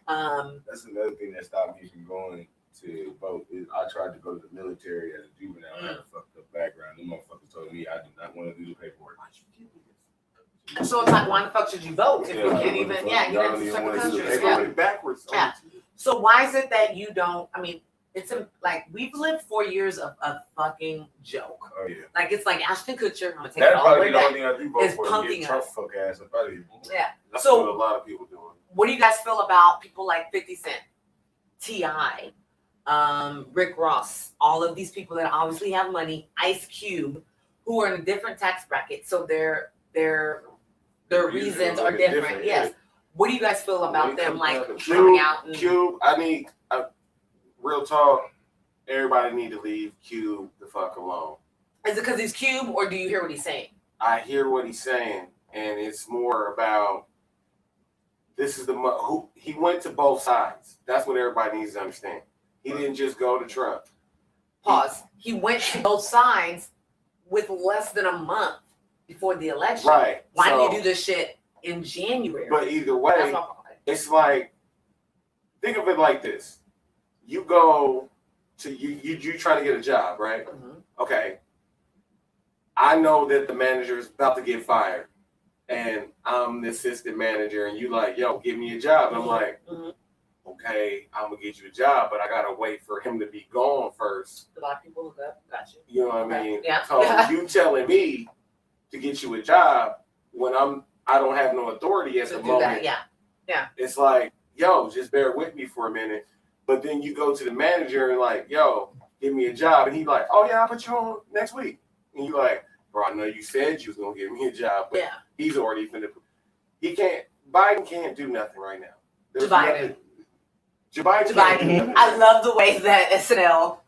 That's another thing that stopped me from going to vote. Is I tried to go to the military as a juvenile. I had a fucked up background. Them motherfuckers told me I did not want to do the paperwork. So it's like, why the fuck should you vote if you Yeah, can't even? motherfucker, Yeah, you're y'all in don't even certain wanna do the countries. It's Yeah. going backwards. Yeah. So why is it that you don't? I mean, it's like we've lived 4 years of a fucking joke. Oh yeah. Like it's like Ashton Kutcher. I'm gonna take That'd it all the probably way be the back. only thing I do vote It's for. punking Get Trump us. fuck ass. I'd probably. Yeah. That's So- what a lot of people doing. What do you guys feel about people like 50 Cent, T.I., Rick Ross, all of these people that obviously have money, Ice Cube, who are in a different tax bracket, so their reasons are different. Yes. What do you guys feel about them like coming out? And, Cube, I need real talk. Everybody need to leave Cube the fuck alone. is it because he's Cube, or do you hear what he's saying? I hear what he's saying, and it's more about this is who he went to both sides. That's what everybody needs to understand. He didn't just go to Trump. Pause. He went to both sides with less than a month before the election. Right. Why So- do you do this shit in January? But either That's way, my point. it's like, think of it like this. You go to you try to get a job, right? Mhm. Okay. I know that the manager is about to get fired, and I'm the assistant manager, and you like, yo, give me a job. And I'm like, Mhm. okay, I'm gonna get you a job, but I gotta wait for him to be gone first. A lot of people look up. Got you. You know what I mean? Yeah. So you telling me to get you a job when I don't have no authority at To the do moment. that, yeah. It's like, yo, just bear with me for a minute. But then you go to the manager and like, yo, give me a job. And he's like, oh yeah, I'll put you on next week. And you like, bro, I know you said you was gonna give me a job, but Yeah. he's already finna. Biden can't do nothing right now. There's Biden. nothing- Jabiden. I love the way that SNL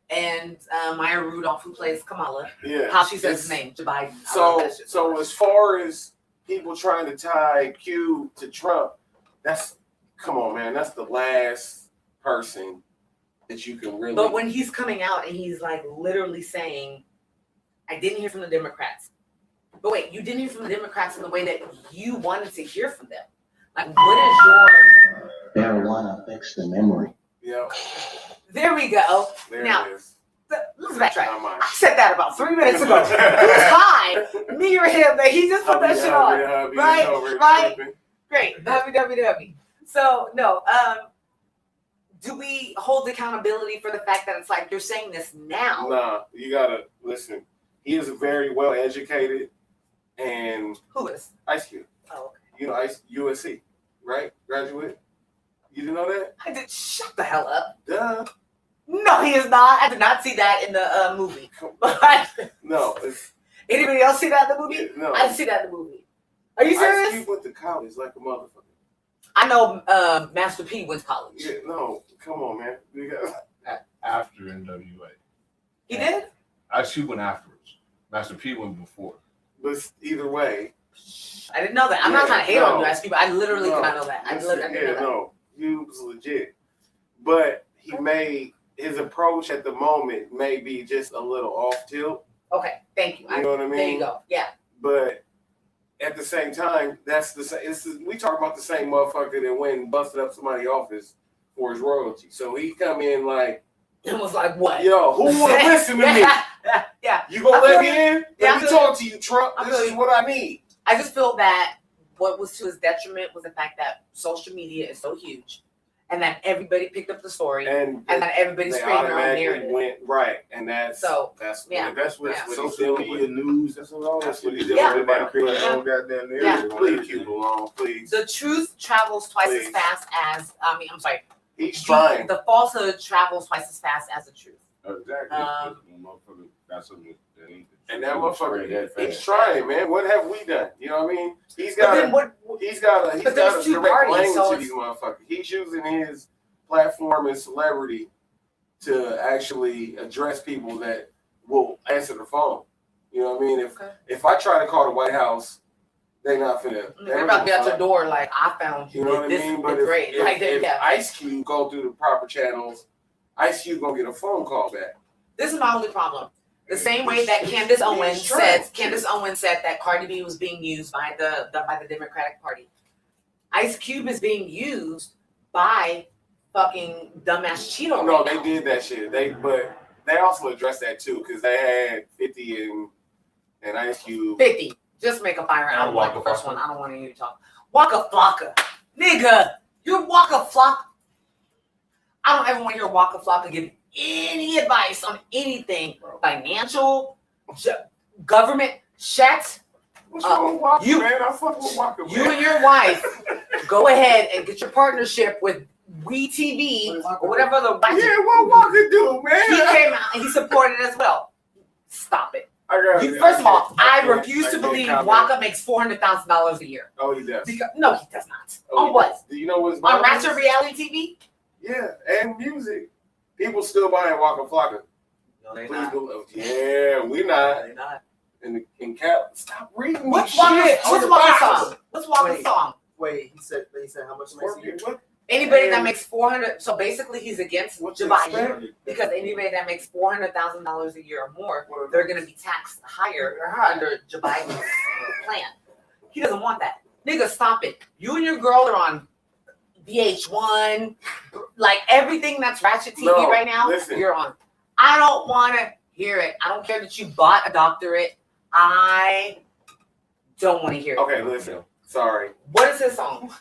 and Maya Rudolph, who plays Kamala, how she says his name, Jabiden. So as far as people trying to tie Q to Trump, come on, man, that's the last person that you can really. But when he's coming out and he's like literally saying, I didn't hear from the Democrats. But wait, you didn't hear from the Democrats in the way that you wanted to hear from them. Like, what is your... Marijuana affects the memory. Yeah. There we go. There now, it is. Let's backtrack. I said that about 3 minutes ago. Who's high? Me or him? That he just put that shit on. Right? Great. WWW. So, no. Do we hold accountability for the fact that it's like you're saying this now? Nah, you gotta listen. He is very well educated, and who is Ice Cube? Oh, okay. You know, USC, right? Graduate. You didn't know that? I did. Shut the hell up. Duh. No, he is not. I did not see that in the movie. No. Anybody else see that in the movie? No. I didn't see that in the movie. Are you serious? Ice Cube went to college like a motherfucker. I know Master P went to college. Yeah, no, come on, man. After NWA. He did? Ice Cube went afterwards. Master P went before. But either way. I didn't know that. I'm not trying to hate on you, Ice Cube. I literally did not know that. I didn't know that. No, he was legit. But he made his approach at the moment may be just a little off tilt. Okay, thank you. You know what I mean? There you go. Yeah. But at the same time, that's the same. We talk about the same motherfucker that went and busted up somebody's office for his royalty. So he come in like, it was like, what? Yo, who want to listen to me? Yeah. You gonna let me in? Yeah, let me talk to you, Trump. This is what I need. I just feel that what was to his detriment was the fact that social media is so huge, and that everybody picked up the story, and that everybody's creating their own narrative. Went right, and that's what social media news. That's what he's doing. Yeah. Everybody creating their own goddamn narrative. Please keep along, please. The truth travels twice as fast as I'm sorry. He's trying. The falsehood travels twice as fast as the truth. Exactly. And that motherfucker, he's trying, man. What have we done? You know what I mean? He's got a direct lane to these motherfuckers. He's using his platform and celebrity to actually address people that will answer the phone. You know what I mean? If I try to call the White House, they're not finna. They're about to be at your door like, I found you. You know what I mean? But if Ice Cube go through the proper channels, Ice Cube gonna get a phone call back. This is my only problem. The same way that Candace Owens said that Cardi B was being used by the Democratic Party. Ice Cube is being used by fucking dumbass Cheeto. No, they did that shit. But they also addressed that too, because they had 50 and Ice Cube. 50. Just make a fire. I don't like the first one. I don't want to hear you talk. Waka Flocka. Nigga, you're Waka Flocka. I don't ever want to hear Waka Flocka give any advice on anything financial, government, shit. What's wrong with Waka, man? I fuck with Waka, man. You and your wife go ahead and get your partnership with WeTV or whatever the what Waka do, man? He came out and he supported it as well. Stop it. First of all, I refuse to believe Waka makes $400,000 a year. Oh, he does. No, he does not. On what? Do you know what's on Ratchet reality TV? Yeah, and music. People still buying Waka Flocka. No, they're not. Yeah, we not. They're not. In Cap, stop reading. What's Waka's song? What's Waka's song? Wait, he said how much makes a year? Anybody that makes 400, so basically he's against Jabiden because anybody that makes $400,000 a year or more, they're going to be taxed higher under Jabiden's plan. He doesn't want that. Nigga, stop it. You and your girl are on VH1, like everything that's Ratchet TV right now, you're on. I don't want to hear it. I don't care that you bought a doctorate. I don't want to hear it. Okay, listen. Sorry. What is his song?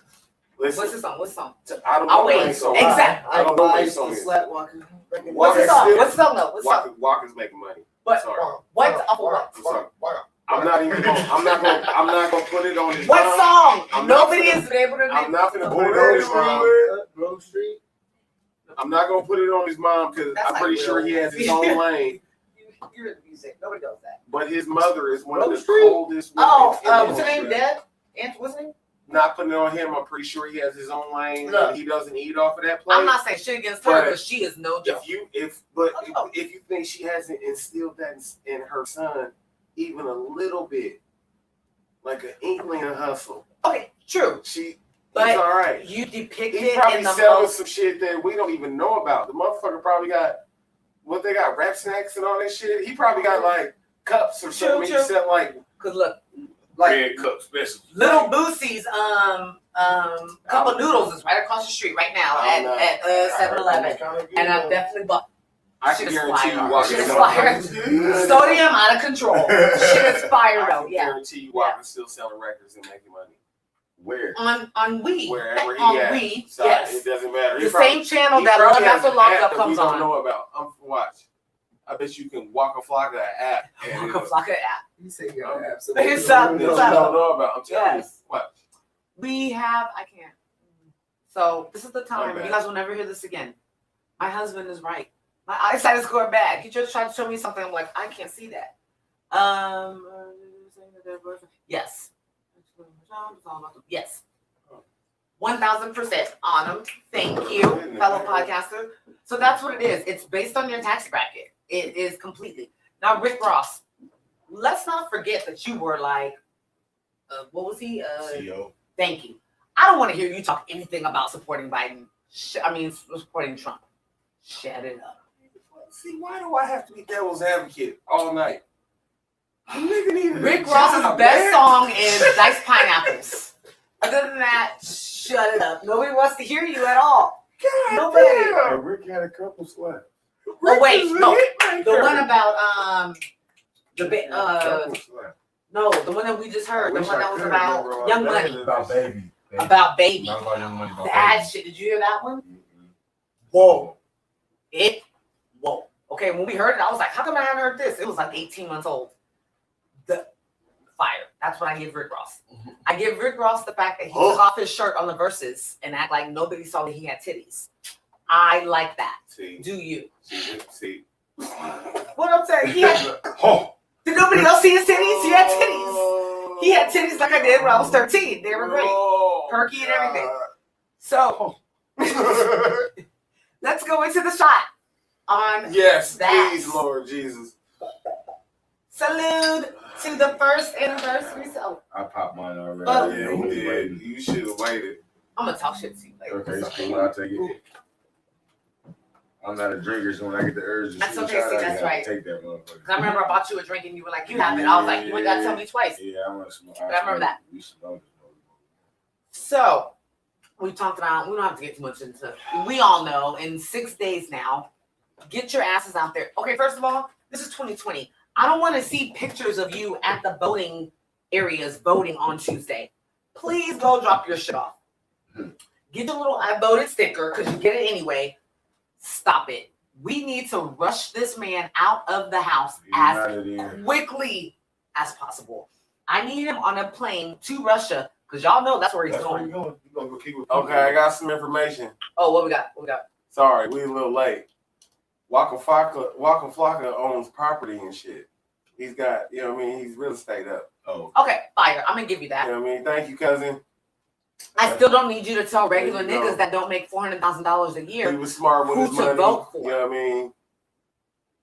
Listen. What's his song? What's the song? I don't know. Exactly. I don't know what his song is. What's his song? What's the song though? Waka's making money. What? Sorry. What? I'm sorry. I'm not gonna put it on his What mom. song? Nobody is able to. I'm not gonna put it on his mom. I'm not gonna put it on his mom because I'm pretty sure he has his own lane. You hear the music. Nobody does that. But his mother is one of the coldest women. What's her name? Deb? What's her name? not putting it on him. I'm pretty sure he has his own lane. Look. And he doesn't eat off of that plate. I'm not saying shit against her, But but she is no joke. If you think she hasn't instilled that in her son even a little bit, like an inkling of hustle, Okay, true. he's But all right. you depict He it probably in the selling most. some shit that we don't even know about. The motherfucker probably got what they got, rap snacks and all that shit. He probably got like cups or something. True. He sell like Cause look, Red cup special. Little Boosie's cup of noodles is right across the street right now at 7-Eleven, and I definitely bought. I Shit can is guarantee you fire. walking. Shit is fire. Sodium out of control. Shit is fire I though. can Yeah. guarantee you walking still selling records and making money. Where? On weed. Wherever he on at. weed. So yes. It doesn't matter. The same channel that Love After Lockup comes we don't on. know about. Watch. I bet you can walk a flock of that app. And Waka Flocka app. You say you got apps. It's up. that you don't know about. I'm telling you. Yes. What? We have. I can't. So this is the time. bad. You guys will never hear this again. My husband is right. My eyesight is going bad. He just tried to show me something. I'm like, I can't see that. Yes. Yes. 1,000% on them. Thank you, fellow podcaster. So that's what it is. It's based on your tax bracket. It is completely. Now, Rick Ross, let's not forget that you were like, what was he? CEO. Thank you. I don't want to hear you talk anything about supporting Biden. Supporting Trump. Shut it up. See, why do I have to be devil's advocate all night? Nigga need a Rick job, Ross's best man. song is Diced Pineapples. Other than that, shut it up. Nobody wants to hear you at all. God Nobody. damn. Hey, Rick had a couple slaps. Oh wait, Rick is no, a hit the maker. one about Couple slaps. no, the one that we just heard, the wish one I that was could about remember all Young that. Money, About baby. about Baby. Not about Young Money. About That baby. shit. Did you hear that one? Whoa. Whoa. Okay, when we heard it, I was like, how come I haven't heard this? It was like 18 months old. The fire. That's what I give Rick Ross. I give Rick Ross the fact that he took off his shirt on the verses and act like nobody saw that he had titties. I like that. See, Do you? see. What I'm saying? He had, did nobody else see his titties? He had titties. He had titties like I did when I was 13. They were great. Perky and everything. So let's go into the shot on Yes, that. please, Lord Jesus. Salute to the first anniversary. So I popped mine already. Oh. Yeah, I'm you just did. waiting. You should have waited. I'm gonna talk shit to you later. Okay, it's cool. I'll take it. I'm not a drinker, so when I get the urge to That's shoot a okay, shot, see, I that's gotta right. take that motherfucker. 'Cause I remember I bought you a drink and you were like, you have it. I was like, you ain't gotta tell me twice. Yeah, I want to smoke. I remember that. We smoke. So we talked about, we don't have to get too much into, we all know in 6 days now, get your asses out there. Okay, first of all, this is 2020. I don't want to see pictures of you at the voting areas voting on Tuesday. Please go drop your shit off. Get your little I voted sticker because you get it anyway. Stop it. We need to rush this man out of the house as quickly as possible. I need him on a plane to Russia because y'all know that's where he's That's where going. you going. You gonna go keep with Okay, I got some information. Oh, what we got? What we got? Sorry, we a little late. Waka Flocka owns property and shit. He's got, you know what I mean? He's real estate up. Oh, Okay, fire. I'm gonna give you You that. know what I mean? Thank you, cousin. I still don't need you to tell regular There you go. niggas that don't make $400,000 a He year. was smart with Who his to money. vote for. You know what I mean?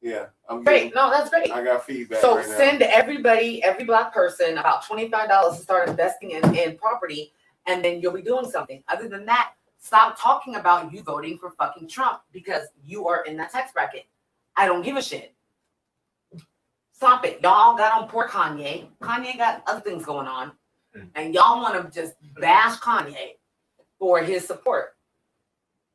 Yeah, I'm Great. good. No, that's great. I got feedback So right now. send everybody, every black person, about $25 to start investing in property, and then you'll be doing something. Other than that, stop talking about you voting for fucking Trump because you are in that tax bracket. I don't give a shit. Stop it. Y'all got on poor Kanye. Kanye got other things going on. And y'all want to just bash Kanye for his support.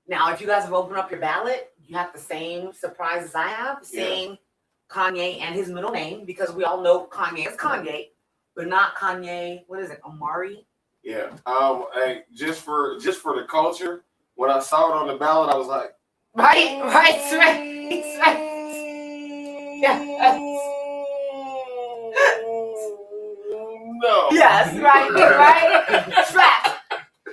Now, if you guys have opened up your ballot, you have the same surprise as I have, saying Kanye and his middle name, because we all know Kanye is Kanye, but not Kanye, what is it, Omari? Yeah. Hey, just for the culture, when I saw it on the ballot, I was like, Right. Yeah. no. Yes, right. Fact.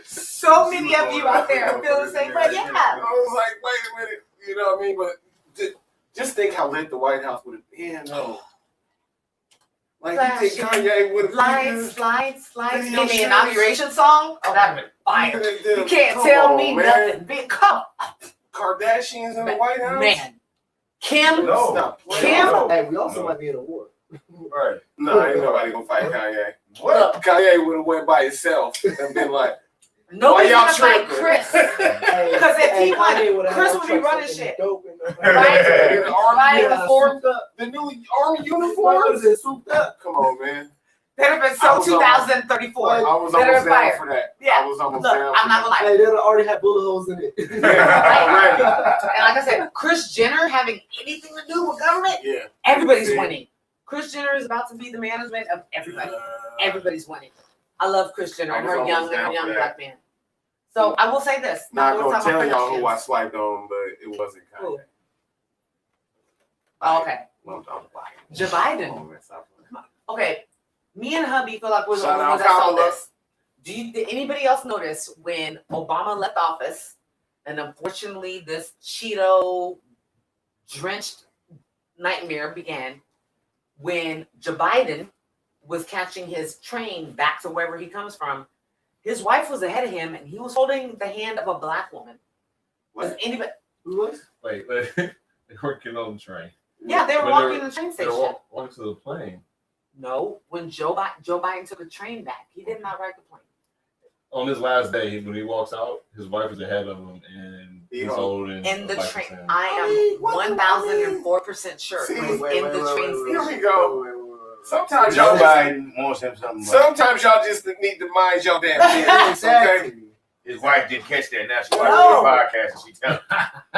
So many of you out there feel the same way. I Yeah. was like, wait a minute. You know what I mean? But just think how lit the White House would have been. No. Like you think Kanye would have Lights. Video In the shit. inauguration song? Oh, that'd been fire. You can't tell me nothing. Big come Kardashians in the White House? man. Kim? No. Stop playing. Kim? No. Hey, we also No. might be in a war. Right. No, ain't nobody gonna fight Kanye. What? Kanye would have went by himself and been like, Nobody's y'all gonna fight tripping? Chris. Hey, Because if he Kanye won, would've Chris had would be trucks running fucking shit. dope and- Right? the army Right. uniform, the new army uniforms. Is souped up. Come on, man. That'd have been I so was 2034. I was Better almost down fire. for that. Yeah. I was almost Look, down I'm for not gonna lie. Hey, they'll already have bullet holes in it. that. Already. And like I said, Kris Jenner having anything to do with government, Yeah. everybody's See? winning. Kris Jenner is about to be the management of everybody. Everybody's winning. I love Kris Jenner and I was her almost down young for that. black man. So I will say this. Not we're gonna talking tell about y'all who I Kardashians. swiped on, but it wasn't Who? Kanye. Oh, okay. I'm lying. Joe Biden. Oh, man, stop playing. Okay. Me and hubby feel like we're the Shout only out ones that saw Kamala. this. Did anybody else notice when Obama left office and unfortunately this Cheeto drenched nightmare began when Joe Biden was catching his train back to wherever he comes from? His wife was ahead of him and he was holding the hand of a black woman. Was What? anybody? Who was? Wait, they weren't getting on the train. Yeah, they were When walking in the train They were station. walking to the plane. No, when Joe Biden took a train back, he did not ride the plane. On his last day, when he walks out, his wife is ahead of him, and he's Yeah. holding In the a bike train, with him. I am what the- 1,004% sure See, it was wait, in wait, the wait, train wait, station. Here we go. Sometimes Joe y'all just, Biden wants him something. sometimes y'all just need to mind your damn business, okay? Exactly. His wife didn't catch that. Now she No. watching the podcast and she tell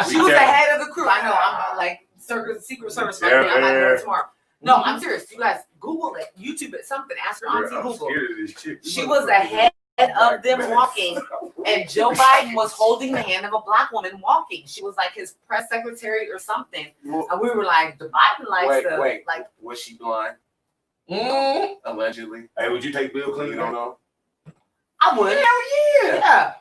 She was the head of the crew. I know. I'm not like Secret Service. Like me. I'm not doing it tomorrow. No, I'm serious. You guys Google it, YouTube it, something. Ask your auntie I'm Google. scared of this chick. She was the head of them walking, and Joe Biden was holding the hand of a black woman walking. She was like his press secretary or something, and we were like, the Biden likes to Wait. like. Was she blind? Allegedly. Hey, would you take Bill You Clinton? don't know? I would. Hell yeah.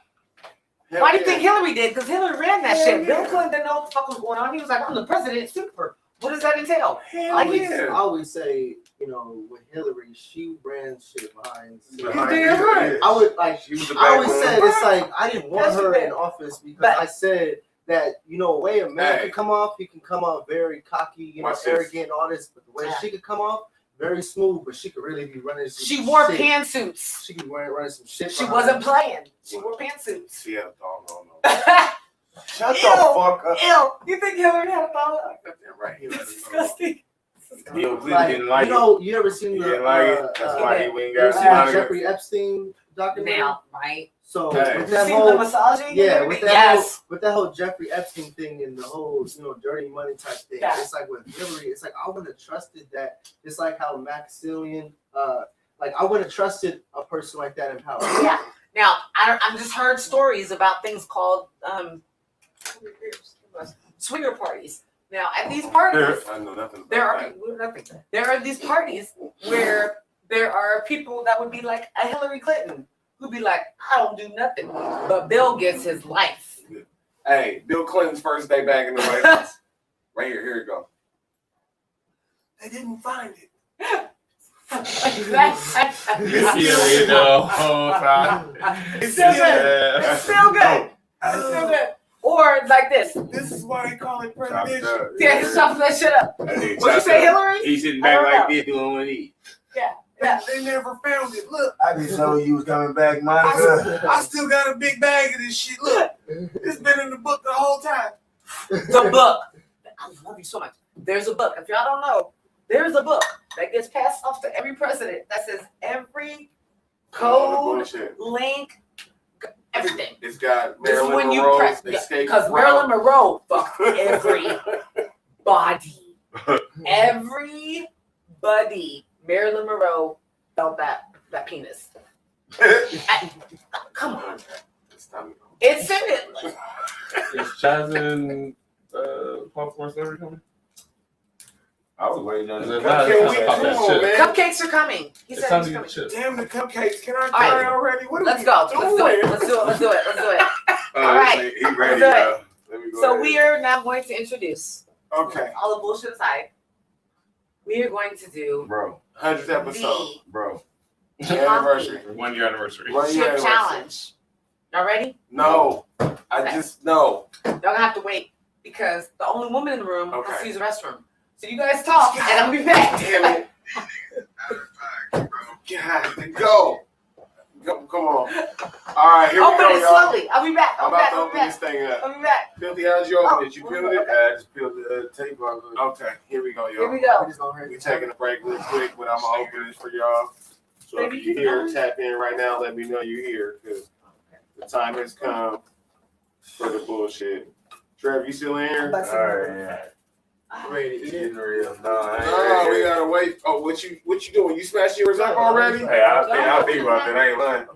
Yeah. Why do you think Hillary did? Because Hillary ran that shit. Bill Clinton didn't know what the fuck was going on. He was like, I'm the president. Super. What does that entail? Hell I yeah. I always say, with Hillary, she ran shit behind. You damn right. I would like. She was the I always backbone. said it's like I didn't want That's her fair. in office because But- I said that a way a man Hey. can come off, he can come off very cocky, Watch this. arrogant, all this. But the way Yeah. she could come off, very smooth. But she could really be running. Some She wore shit. pantsuits. She could be running some shit. She behind wasn't her. playing. She wore pantsuits. She had a dog on. Shut the Ew. fuck up. Ew. You think Hillary had a dollar? Right here. That's disgusting. Bill Clinton Like, didn't like it. you ever seen He the didn't like it. That's why he went and you got ever seen the Monica. Jeffrey Epstein documentary? Now, right? So Hey. with You that seen the whole massaging? yeah, and with everything? that Yes. whole, with that whole Jeffrey Epstein thing and the whole dirty money type thing, Yeah. it's like with Hillary, it's like I would have trusted that. It's like how Maxillian, like I would have trusted a person like that in power. Yeah. Now, I've just heard stories about things called swinger parties. Now, at these parties, I know nothing about there are that. there are these parties where there are people that would be like a Hillary Clinton who'd be like, I don't do nothing, but Bill gets his life. Hey, Bill Clinton's first day back in the White House. Right here, here it goes. They didn't find it. You know, whole time. It's still good. It's still good. It's still good. Or like this. This is why they call it Chop presidential. it up. Yeah, just chop that shit up. Hey, What you chop say, it up. Hillary? He's sitting I back don't like know. this doing what he. Yeah. They never found it. Look, I didn't know you was coming back, Monica. I still got a big bag of this shit. Look, it's been in the book the whole time. The book. I love you so much. There's a book. If y'all don't know, there's a book that gets passed off to every president that says every code, Bullshit. link, everything. It's got Just Marilyn when you Monroe's press, escape because route. Marilyn Monroe fucked everybody. Everybody. Marilyn Monroe felt that penis. Come on. It's in it. Is Chaz and popcorn story coming? I was waiting on Is the it not? Can It's we about come that on, shit. man? Cupcakes are coming. He It's said time he's to coming. get chips. Damn the cupcakes. Can I All right. try already? What are Let's we go. Let's do it. doing? Let's do it. Let's do it. Let's do it. Oh, All right. He ready, Let's do it. y'all. Let me go So ahead. we are now going to introduce, Okay. all the bullshit aside, we are going to do Bro, 100th episode. bro. Anniversary. 1 year anniversary. One year chip anniversary. challenge. Y'all ready? No. I Okay. just, no. Y'all gonna have to wait because the only woman in the room Okay. has to use the restroom. So you guys talk and I'll be back. Damn it. God, go. Come on. All right, here Open we go, it y'all. slowly. I'll be back. I'm I'll be about back. to I'll be open this back. thing up. I'll be back. Filthy, how'd you open it? You Oh, peeled it? I just peeled the tape off. Okay, here we go, y'all. Here we go. We're taking a break real quick, but I'm going to open this for y'all. So Baby, if you keep hear, going. tap in right now. Let me know you're here because the time has come for the bullshit. Trev, you still in here? All right, yeah. Ready to It's eat. getting real. No, I ain't No, we ready. gotta wait. Oh, what you doing? You smashed yours up already? Hey, I think about that. I ain't lying.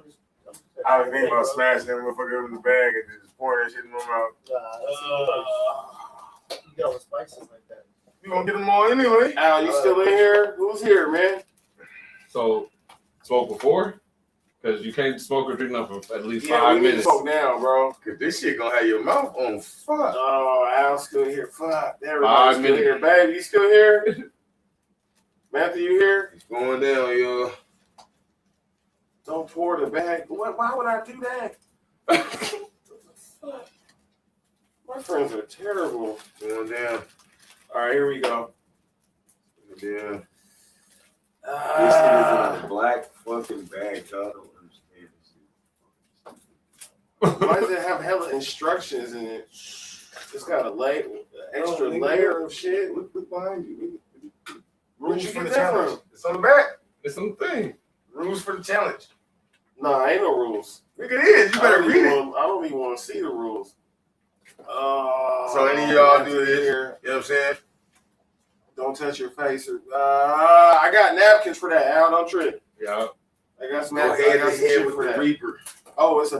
I was thinking about smashing that motherfucker in the bag and just pouring that shit in my mouth. You got spices like that. You gonna get them all anyway? Al, you still in here? Who's here, man? So, smoke before? Because you can't smoke or drink nothing for at least Yeah, 5 we need to minutes. smoke now, bro. Cause this shit gonna have your mouth on fuck. Oh, Al's still here. Fuck. 5 Everybody's still minutes. here. Babe, you still here? Matthew, you here? It's going down, yo. Don't pour the bag. Why would I do that? My friends are terrible. Going down. All right, here we go. Yeah. This is in a black fucking bag. Y'all don't understand this Why does it have hella instructions in it? It's got a extra nigga. layer of shit. shit. Look behind you. Where'd Rules you for get the that challenge. from? It's on the back. It's something. Rules for the challenge. Nah, ain't no rules. Nigga, it is. You better read it. I don't even want to see the rules. So any of y'all do this, here. you know what I'm saying? Don't touch your face. I got napkins for that, Al. Don't trip. Yeah. I got some Go napkins. I head got to some shit head with for the that. Reaper. Oh, it's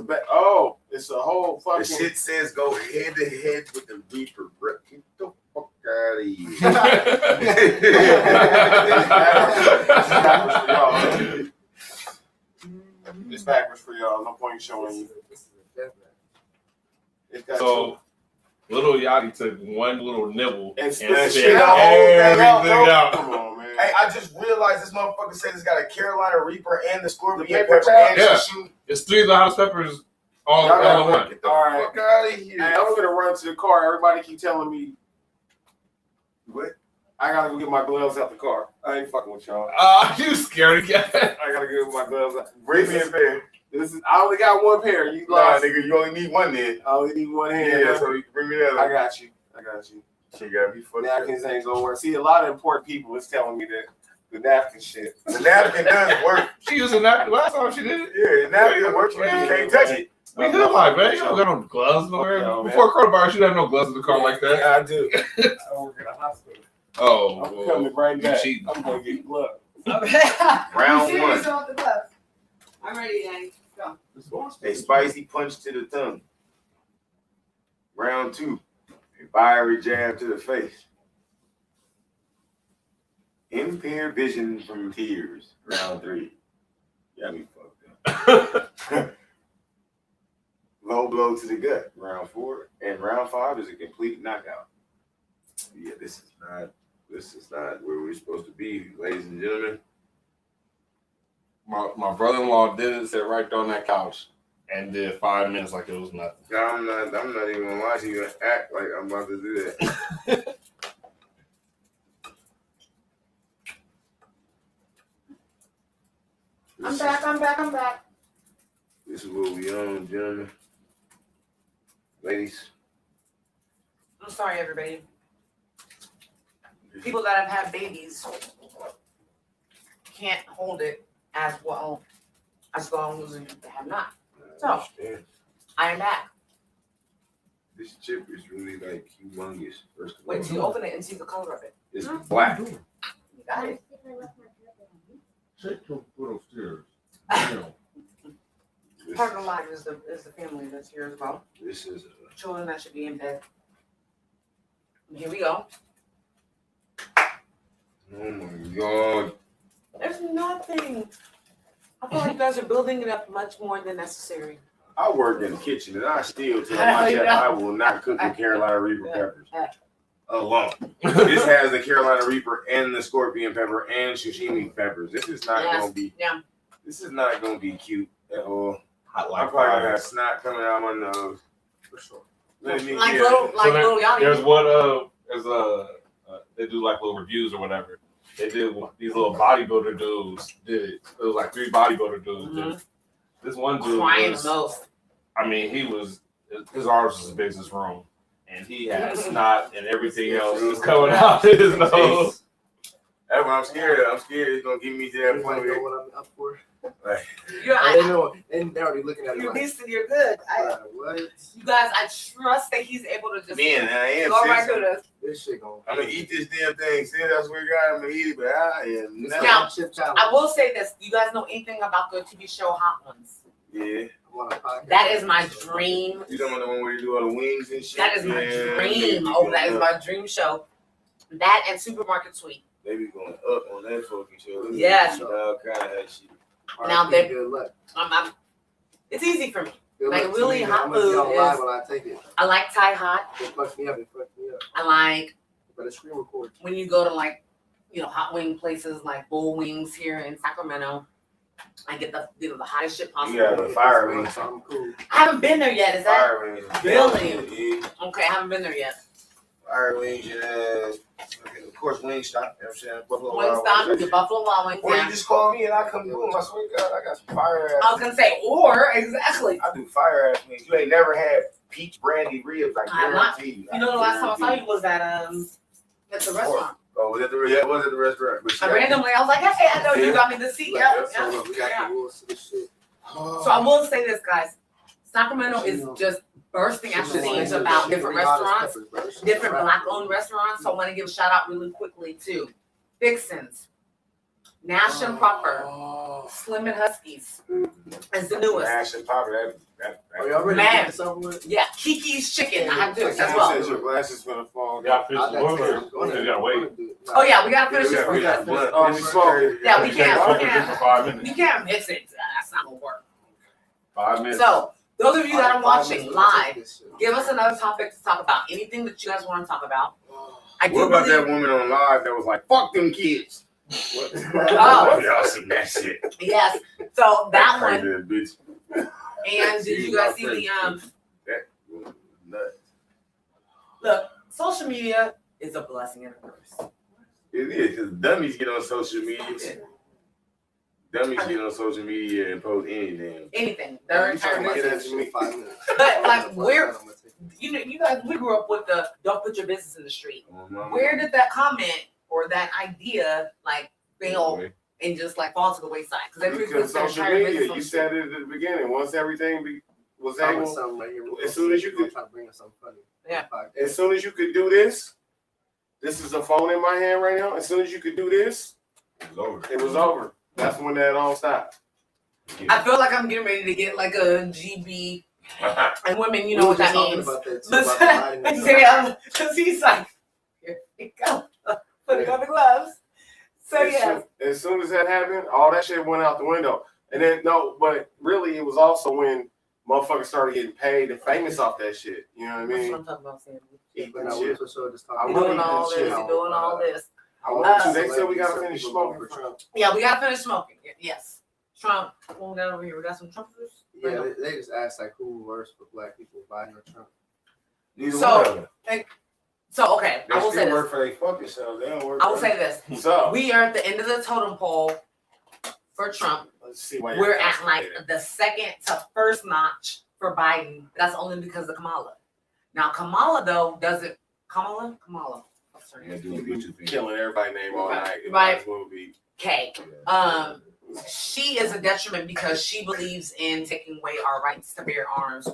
a whole The fucking. shit says go head to head with the Reaper, bro. Get the fuck out of here. It's backwards for y'all. No point showing you. It's got So, little Yachty took one little nibble And and spit spit shit out. everything Come out. on, man. Hey, I just realized this motherfucker said it's got a Carolina Reaper and the Scorpion The paper pepper towel? and Yeah. some shoe. It's 3 of the hottest peppers all Y'all gotta in one. Get the All right. fuck out of here. Hey, I'm gonna run to the car. Everybody keep telling me What? I gotta go get my gloves out the car. I ain't fucking with y'all. You scared again. I gotta go get my gloves out. Bring me a pair. I only got one pair. You Nah, lost. nigga, you only need one then. I only need one hand. Yeah, so you can bring me the I other. got you. Shit got me fucked up. Napkins ain't gonna work. See, a lot of important people is telling me that the napkin shit. The napkin does work. She used a napkin last time she did it. Yeah, the napkin works. You just can't touch it. We good, like, man. You don't got no gloves nowhere. No, man. Before coronavirus, you had no gloves in the car like that. Yeah, I do. I work at a hospital. Oh, I'm well, coming right you back. cheating. I'm gonna get gloves. Round You one. serious about the gloves? I'm ready, Danny. Go. A spicy punch to the tongue. Round two. A fiery jab to the face. Impaired vision from tears. Round three. Got me fucked up. Low blow to the gut. Round four. And round five is a complete knockout. Yeah, this is not where we're supposed to be, ladies and gentlemen. My brother-in-law did it, sat right there on that couch, and did 5 minutes like it was nothing. I'm not even gonna lie to you and act like I'm about to do that. I'm back. This is what we on, gentlemen. Ladies. I'm sorry, everybody. People that have had babies can't hold it as well as long as you have not. So, understand. I am back. This chip is really like humongous. First of all, Wait till you open it and see the color of it. it's black. You got it. Check your foot upstairs. This, Parking lot is the family that's here as well. this is Children that should be in bed. Here we go. oh my god. There's nothing. I feel like you guys are building it up much more than necessary. I work in the kitchen and I still tell my chef I will not cook with Carolina Reaper peppers. alone. This has the Carolina Reaper and the Scorpion pepper and sashimi peppers. This is not gonna be. Yeah. This is not gonna be cute at all. Hot I'm like probably gonna fire. have snot coming out my nose. For sure. Like So little Yachty. there's one they do like little reviews or whatever. They did these little bodybuilder dudes did it. It was like 3 bodybuilder dudes did it. This one dude Crying was, the most. I mean, his arms was as big as this room, and he had snot and everything else was coming out his nose. That's what I'm scared of. I'm scared it's gonna get me to that point Everybody know where what I'm up for. like, You're, They know. They're already looking at me you're like, decent, you're good. what? You guys, I trust that he's able to just man, I am. go right sis. through this. This shit going. I'm gonna eat this damn thing. See, I swear to God, I'm gonna eat it, but I am not. Now, Chip challenge. I will say this. You guys know anything about the TV show Hot Ones? Yeah. That is my dream. You don't know the one where you do all the wings and shit? That is my Yeah, dream. they be Oh, that is going my up. dream show. That and Supermarket Sweep. They be going up on that fucking show. Yes. All kind of that shit. Now they- good luck. It's easy for me. Good Like, luck to really me. hot I'm gonna be food on live is- when I take it. I like Thai hot. It fucks me up. I like But it's screen record. when you go to like, hot wing places like Bull Wings here in Sacramento. I get the hottest shit possible. You got the fire wings. I'm cool. I haven't been there yet. Is that Fire wings. Really? Yeah. okay? I haven't been there yet. Fire wings and of course Wingstop. You know what I'm saying? Buffalo Wild Wingstop, Wings. the Buffalo Wild Wings. Or Yeah. you just call me and I come boom. I swear to God, I got some fire ass. I was gonna say, or exactly. I do fire ass wings. You ain't never had peach brandy ribs. I I'm not- guarantee you. You know, the last time I saw you was at the restaurant. Oh, was at the restaurant. But she I got- randomly, I was like, hey, I know you got me the seat. Yeah, So yeah. we got the rules to this shit. So I will say this, guys. Sacramento is just bursting at the seams about different restaurants, different Black-owned restaurants. So I want to give a shout out really quickly to Vixen's, Nash and Proper, Slim and Huskies is the newest. Nash and Popper. Are y'all ready Man. to get something with? Yeah, Kiki's Chicken. I have this You as well. said your glasses gonna fall. You gotta finish the one, or you gotta wait. Oh yeah, we gotta finish this We got first. blunt. Oh, we smoking. Yeah, we can't. Smoke it just for 5 minutes. You can't mix it. That's not gonna work. 5 minutes. So those of you that are watching live, This shit. give us another topic to talk about. Anything that you guys want to talk about. I do What about that believe, woman on live that was like, "Fuck them kids"? Oh. Y'all some that shit. yes. So that one. Crazy bitch. And did you guys see the That was nuts. look? Social media is a blessing and a curse. It is because dummies get on social media. Dummies get on social media and post anything. Anything. Their You entire talking about business. that in 5 minutes. But like, where you guys, we grew up with the "don't put your business in the street." Where did that comment or that idea like fail and just like fall to the wayside? Because everybody Because puts their social entire media, business on you the street. said it at the beginning. Once everything was I'm able, something right here. as soon as you could- try to bring us something funny. Yeah. as soon as you could do this is a phone in my hand right now. As soon as you could do this, It's over. it was over. That's when that all stopped. I feel like I'm getting ready to get like a GB, and women, you know We what were that just talking means. about that too, about the lighting and stuff. Yeah, because he's like, here we go, putting on the gloves. So yeah, As soon as that happened, all that shit went out the window. And then but really it was also when motherfuckers started getting paid and famous off that shit. You know what I that's what mean? I'm talking about, Sam. Eating But no, we shit. for sure just I talking You're really doing all shit this, you're doing all this. I want to. Uh, They said we gotta finish smoking. Yeah, we gotta finish smoking. Yes, Trump. What we got over here? We got some Trump juice. Yeah, they just asked like who works for Black people, Biden or Trump. Neither So- one of them. So okay, They I will say still this. work for their fucking self. They don't work. I will for say this. So We are at the end of the totem pole for Trump. let's see why We're at like the second to first notch for Biden. That's only because of Kamala. Now Kamala though doesn't. Kamala. What's her Yeah, name? doing what you think. killing everybody's name all night in Right. this movie. K. She is a detriment because she believes in taking away our rights to bear arms,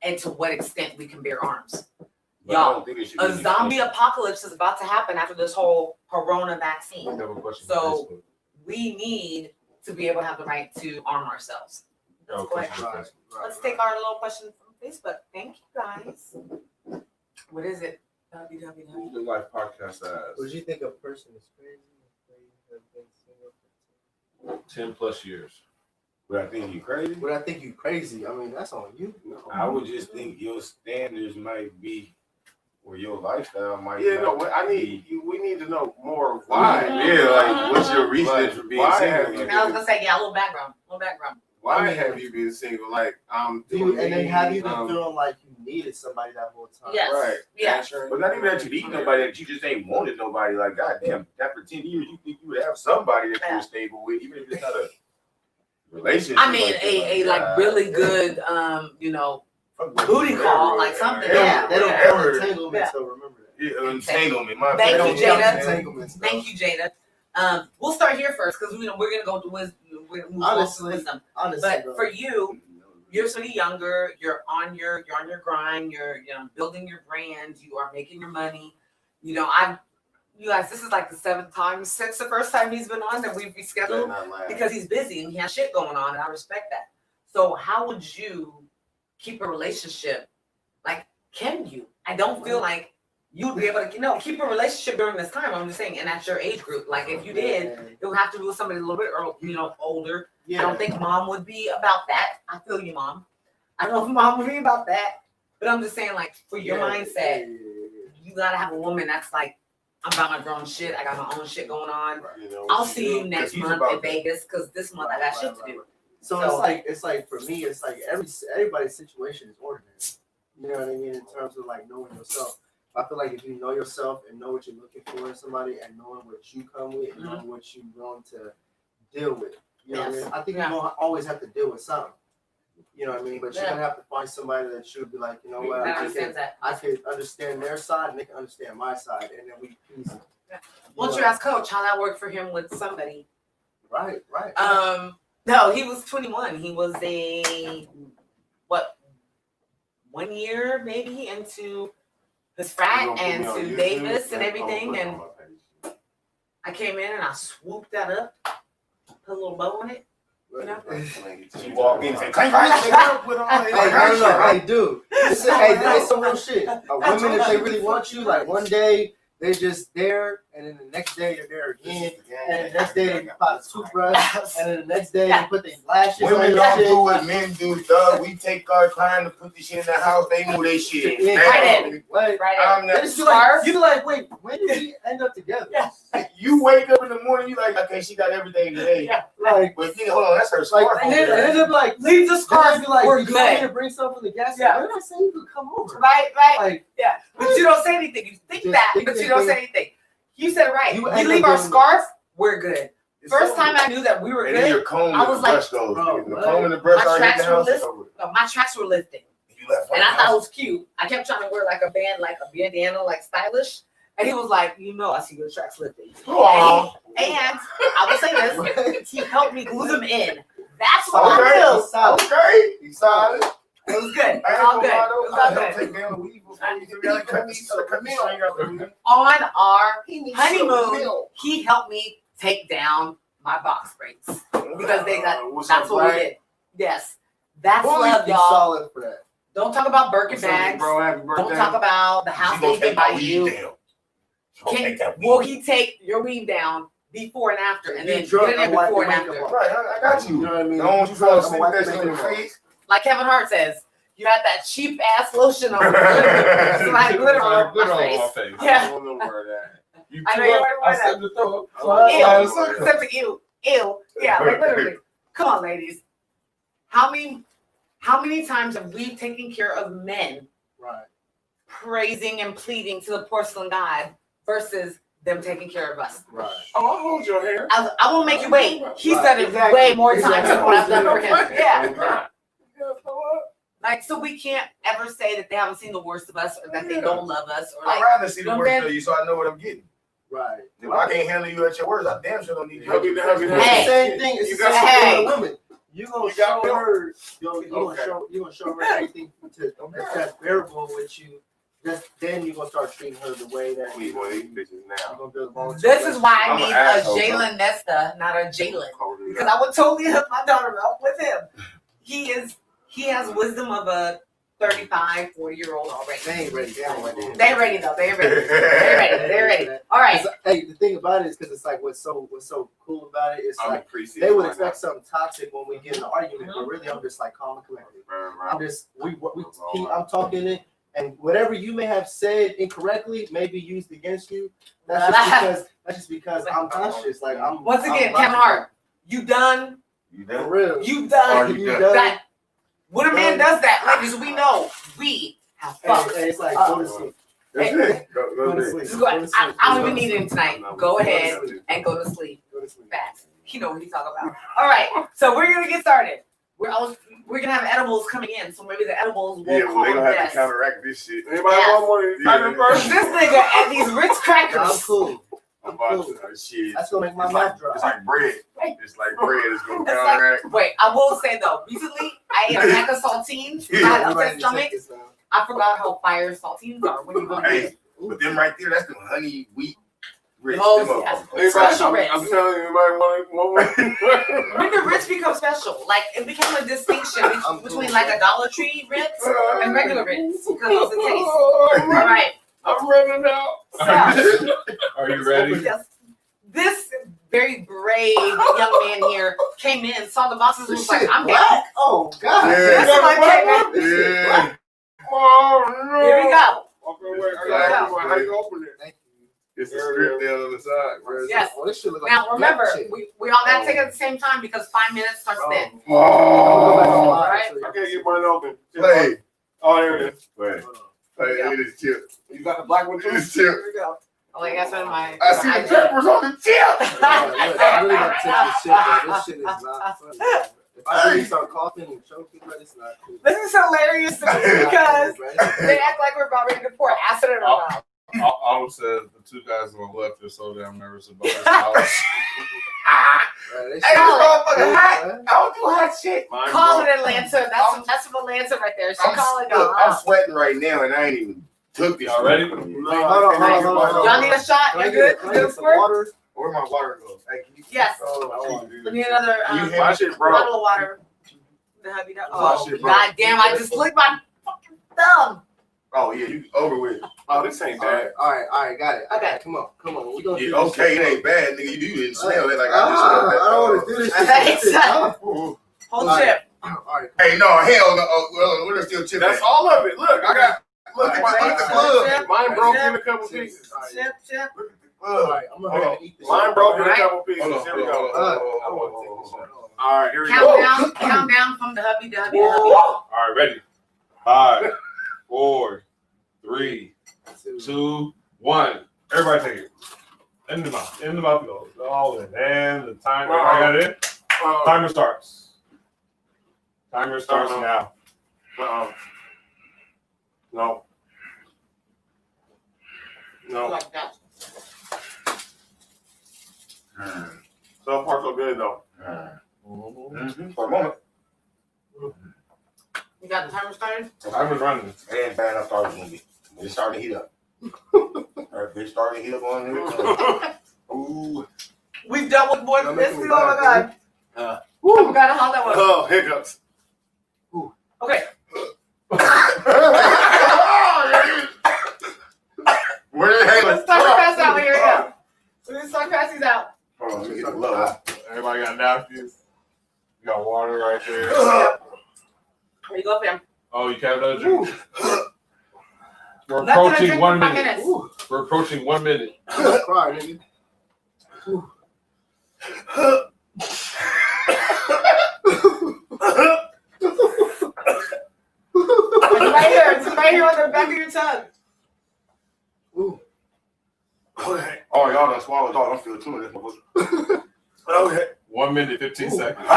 and to what extent we can bear arms. But I Y'all, don't think it should a be- zombie apocalypse is about to happen after this whole corona I vaccine. have a question So- for Facebook. We need to be able to have the right to arm ourselves. I have a Let's go ahead. question for Facebook. Let's take our little question from Facebook. Thank you guys. What is it? www. The Life Podcast Would has you think a person is crazy if they have been single for 10 plus years. But I think you crazy. Would I think you crazy? I mean, that's on you. I would just think your standards might be Well, your lifestyle might. Yeah, no, we need to know more of why. Yeah, like what's your reason Like, for being why single? have you And I was gonna say, yeah, a little background. Why have you been single? Like, And then have you been feeling like you needed somebody that whole time? Yes. right? Yeah. But not even that you need nobody, that you just ain't wanted nobody. Like, goddamn, after 10 years, you think you would have somebody that you're stable with, even if it's not a relationship. I mean, like a that. like really good, Fuck with booty you, call, everywhere. like something. Yeah, they don't Yeah. call entanglement, so remember that. Yeah, entanglement. My Thank bad. you, Jada. Entanglements, though. Thank you, Jada. We'll start here first because we're gonna go to wisdom. We're gonna move on to Honestly, wisdom. Honestly, But bro. for you, you're sort of younger. You're on your grind. You're building your brand. You are making your money. You guys, this is like the 7th time since the first time he's been on that we've rescheduled because he's busy and he has shit going on, and I respect that. So how would you keep a relationship? Like, can you? I don't feel like you would be able to, keep a relationship during this time. I'm just saying, and at your age group, like if you did, it would have to be with somebody a little bit, older. Yeah. I don't think mom would be about that. I feel you, mom. I don't know if mom would be about that, but I'm just saying, like, for your mindset, you gotta have a woman that's like, I'm about my grown shit. I got my own shit going on. I'll see you next month in Vegas because this month I got shit to do. So it's like for me, it's like everybody's situation is ordinary. You know what I mean? In terms of like knowing yourself. I feel like if you know yourself and know what you're looking for in somebody and knowing what you come with and knowing what you're going to deal with. You know what I mean? I think you're gonna always have to deal with something. You know what I mean? But you're gonna have to find somebody that should be like, you know what, I can understand their side and they can understand my side, and then we peace. Why don't you ask Coach how that worked for him with somebody? Right. No, he was 21. He was 1 year maybe into his frat and to Davis and everything, and I came in and I swooped that up, put a little bow on it. You know? She walked in and said, Hey, dude. It's some real shit. Women, if they really want you, like one day they're just there, and then the next day they're there again, and then the next day they pop a toothbrush, and then the next day they put their lashes on women your don't shit. do what men do, dog. We take our time to put this shit in the house. They move their shit. You be like, wait, when did we end up together? You wake up in the morning, you like, okay, she got everything today. Yeah. Like, but hold on, that's her scarf. and then they're like, leave the scarf. Be like, we're you want me to good. bring something from the gas station? Yeah. Why did I say you could come over? Right. Like, Yeah. But you don't say anything. You think Just that, think but you that don't they- say anything. You said it right. You We end leave up our doing- scarf, we're good. First time I knew that we were And then your good, comb I and was the brush like, goes. bro, The comb and the brush my are in tracks the were house. my tracks were lifting. You left And I thought it was cute. I kept trying to wear like a bandana, like stylish. And he was like, I see your tracks lifting. Aww. And I will say this, he helped me glue them in. That's what Okay. I do. Okay, you solid. It was good. I It ain't was all gonna good. It lie, was though. I all don't good. take down the weave before you gotta cut these string out the weave. On our honeymoon, he helped me take down my box braids because that's what we did. Yes. That's love, y'all. solid for that. Don't talk about Birkin bags. Bro, happy birthday. Don't talk about the house She gonna they can take my buy weave you. down. She gonna take that Will weave. he take your weave down before and after, and then drunk, get it in I'm wiping before and makeup after? off. Right, I got you. You know what I mean? Don't you drunk, fall I'm asleep wiping with that shit in makeup your off. face. Like Kevin Hart says, you had that cheap ass lotion on. It's like glitter on my face. Yeah. I don't know where that. You I know too you up. already I wear said the throw. Ew. Except for ew. Yeah, like literally. Come on, ladies. How many times have we taken care of men Right. praising and pleading to the porcelain god versus them taking care of us? Right. Oh, I'll hold your hair. I won't make you wait. He's Right, done it exactly. way more times than what I've done for him. Yeah. Yeah. Like, so we can't ever say that they haven't seen the worst of us or that they don't love us or I'd like, rather see the you know worst what I'm of you so I know what I'm getting. Right. If I can't handle you at your worst, I damn sure don't need you. Hug it, hug it, hug It's it. Hey. the same thing. It's You the got same some- thing with women. You gonna You got show milk? her. You gonna Okay. show her everything that's bearable with you. Then you gonna start treating her the way that Please, one of these bitches you're now. gonna build a long-term this is why I I'm an need asshole, a Jalen Nesta, not a Jalen. Because I would totally hook my daughter up with him. He has wisdom of a 35, 40-year-old already. They ain't ready. They ain't ready. They're ready though. They're ready. They're ready. All right. Hey, the thing about it is because it's like what's so cool about it is I'm like appreciating they would right expect something toxic when we get in an argument, but really I'm just like calm and collected. now. I'm just I'm talking it, And whatever you may have said incorrectly may be used against you. That's just because I'm conscious. Like I'm. Once again, Kevin Hart, you done? You For done? real. You done? Are you done? That when a man does that, ladies, we know we have fun. Hey, it's like go to sleep. That's it. Go Go to to sleep. sleep. I don't even need him tonight. Go ahead and go to sleep. Go to sleep. Fast. You know what he's talking about. All right, so we're gonna get started. We're gonna have edibles coming in, so maybe the edibles will Yeah, well, they calm gonna have this. to counteract this shit. Anybody Yes. want one of these type of first? This nigga and these Ritz I'm crackers. cool. I'm about to shit. That's gonna make my It's like, mouth dry. it's like bread. It's like bread. It's gonna It's like, counteract. wait, I will say though, recently I ate a pack of saltines. I had upset stomach. I forgot how fire saltines are when you go to Hey, bed. but them right there, that's the honey wheat Ritz. Oh, Them yes. motherfuckers. Special Ritz. I'm telling you, anybody want one? When did Ritz become special? Like it became a distinction between like a Dollar Tree Ritz and regular Ritz because of the taste. All right. I'm running out. So, Are you ready? yes, this very brave young man here came in, saw the boxes, and was like, "I'm down." black. Oh God. This Yeah. one came in. Yeah. Oh no. Here we go. Okay, wait. I gotta how you open it? Thank you. It's a strip down on the side, bro. Yes. Well, this shit look like Now remember, black shit. we all gotta take it at the same time because 5 minutes starts then. Oh. All right. I can't get mine open. Hey. Oh, there it is. Wait. Hey, it is chip. You got the black one too? It is Here chip. we go. Oh, I got some of my. I see the peppers on the chip. I really gotta take this shit, bro. This shit is not funny. Bro. If I really start coughing and choking, bro, it's not cool. This is hilarious to me because they act like we're about ready to pour acid in our mouth. All said the two guys on the left are so damn nervous about this house. Bro, this Hey, shit this Call it. motherfucker hot. man. I don't do hot shit. Mine Call broke. it Atlanta. That's some Atlanta right there. She call it Look, I'm go. sweating right now, and I ain't even took this. Y'all ready? shit. No, Hold I on, can't hold on, get hold mine on, open. hold Y'all need a shot? Can I You get good? can I You get good some squirt? water? Where my water go? Hey, can you Yes. Oh, We need another My shit broke. bottle of water. The hubby dub. My Oh, shit broke. God damn, I just licked my fucking thumb. Oh yeah, you over with. Oh, this ain't all bad. right, got it. Okay. Come on. We gonna do Yeah, this okay, shit. it ain't bad, nigga. You didn't smell it like I I just smelled that. don't want to do this shit. Thanks. This shit tough. Whole All right. chip. All right. Hey, no, hell no. Well, we're still chip. That's all of it. Look, I got. Look at Alright, my chip, plug. chip, Mine broke chip, in a couple pieces. All right. Chip, chip. All right, I'm gonna hurry and eat this. Mine shit. broke in a Alright. couple pieces. Hold on, Here we hold go. on, I don't want to take this shit. All right, here we go. Countdown from the hubby, the hubby. All right, ready? 5, 4, 3, 2, 1. Everybody take it. In the mouth. In the mouth goes. All in. And the timer. I got it. Timer starts. Timer starts now. No. No. Like that. So far, so good though. For a moment. You got the timer started? Timer's running. It ain't bad enough started movie. It's starting to heat up. Alright, it's starting to heat up on here. Ooh. We've done with more than this. Oh Don't make me my laugh, God. I forgot how that was. Oh, hiccups. Okay. Where the hell Let's start pass out. Here we go. Let's start passing out. Hold on, let me get the glove. Everybody got napkins. You got water right there. Here you go, fam. Oh, you can't have another drink. We're Nothing to approaching drink 1 for 5 minute. minutes. We're approaching 1 minute. I'm gonna cry, nigga. It's right here. It's right here on the back of your tongue. Ooh. Okay. Oh, y'all done swallowed. Y'all don't feel too much. Okay. 1 minute, 15 seconds.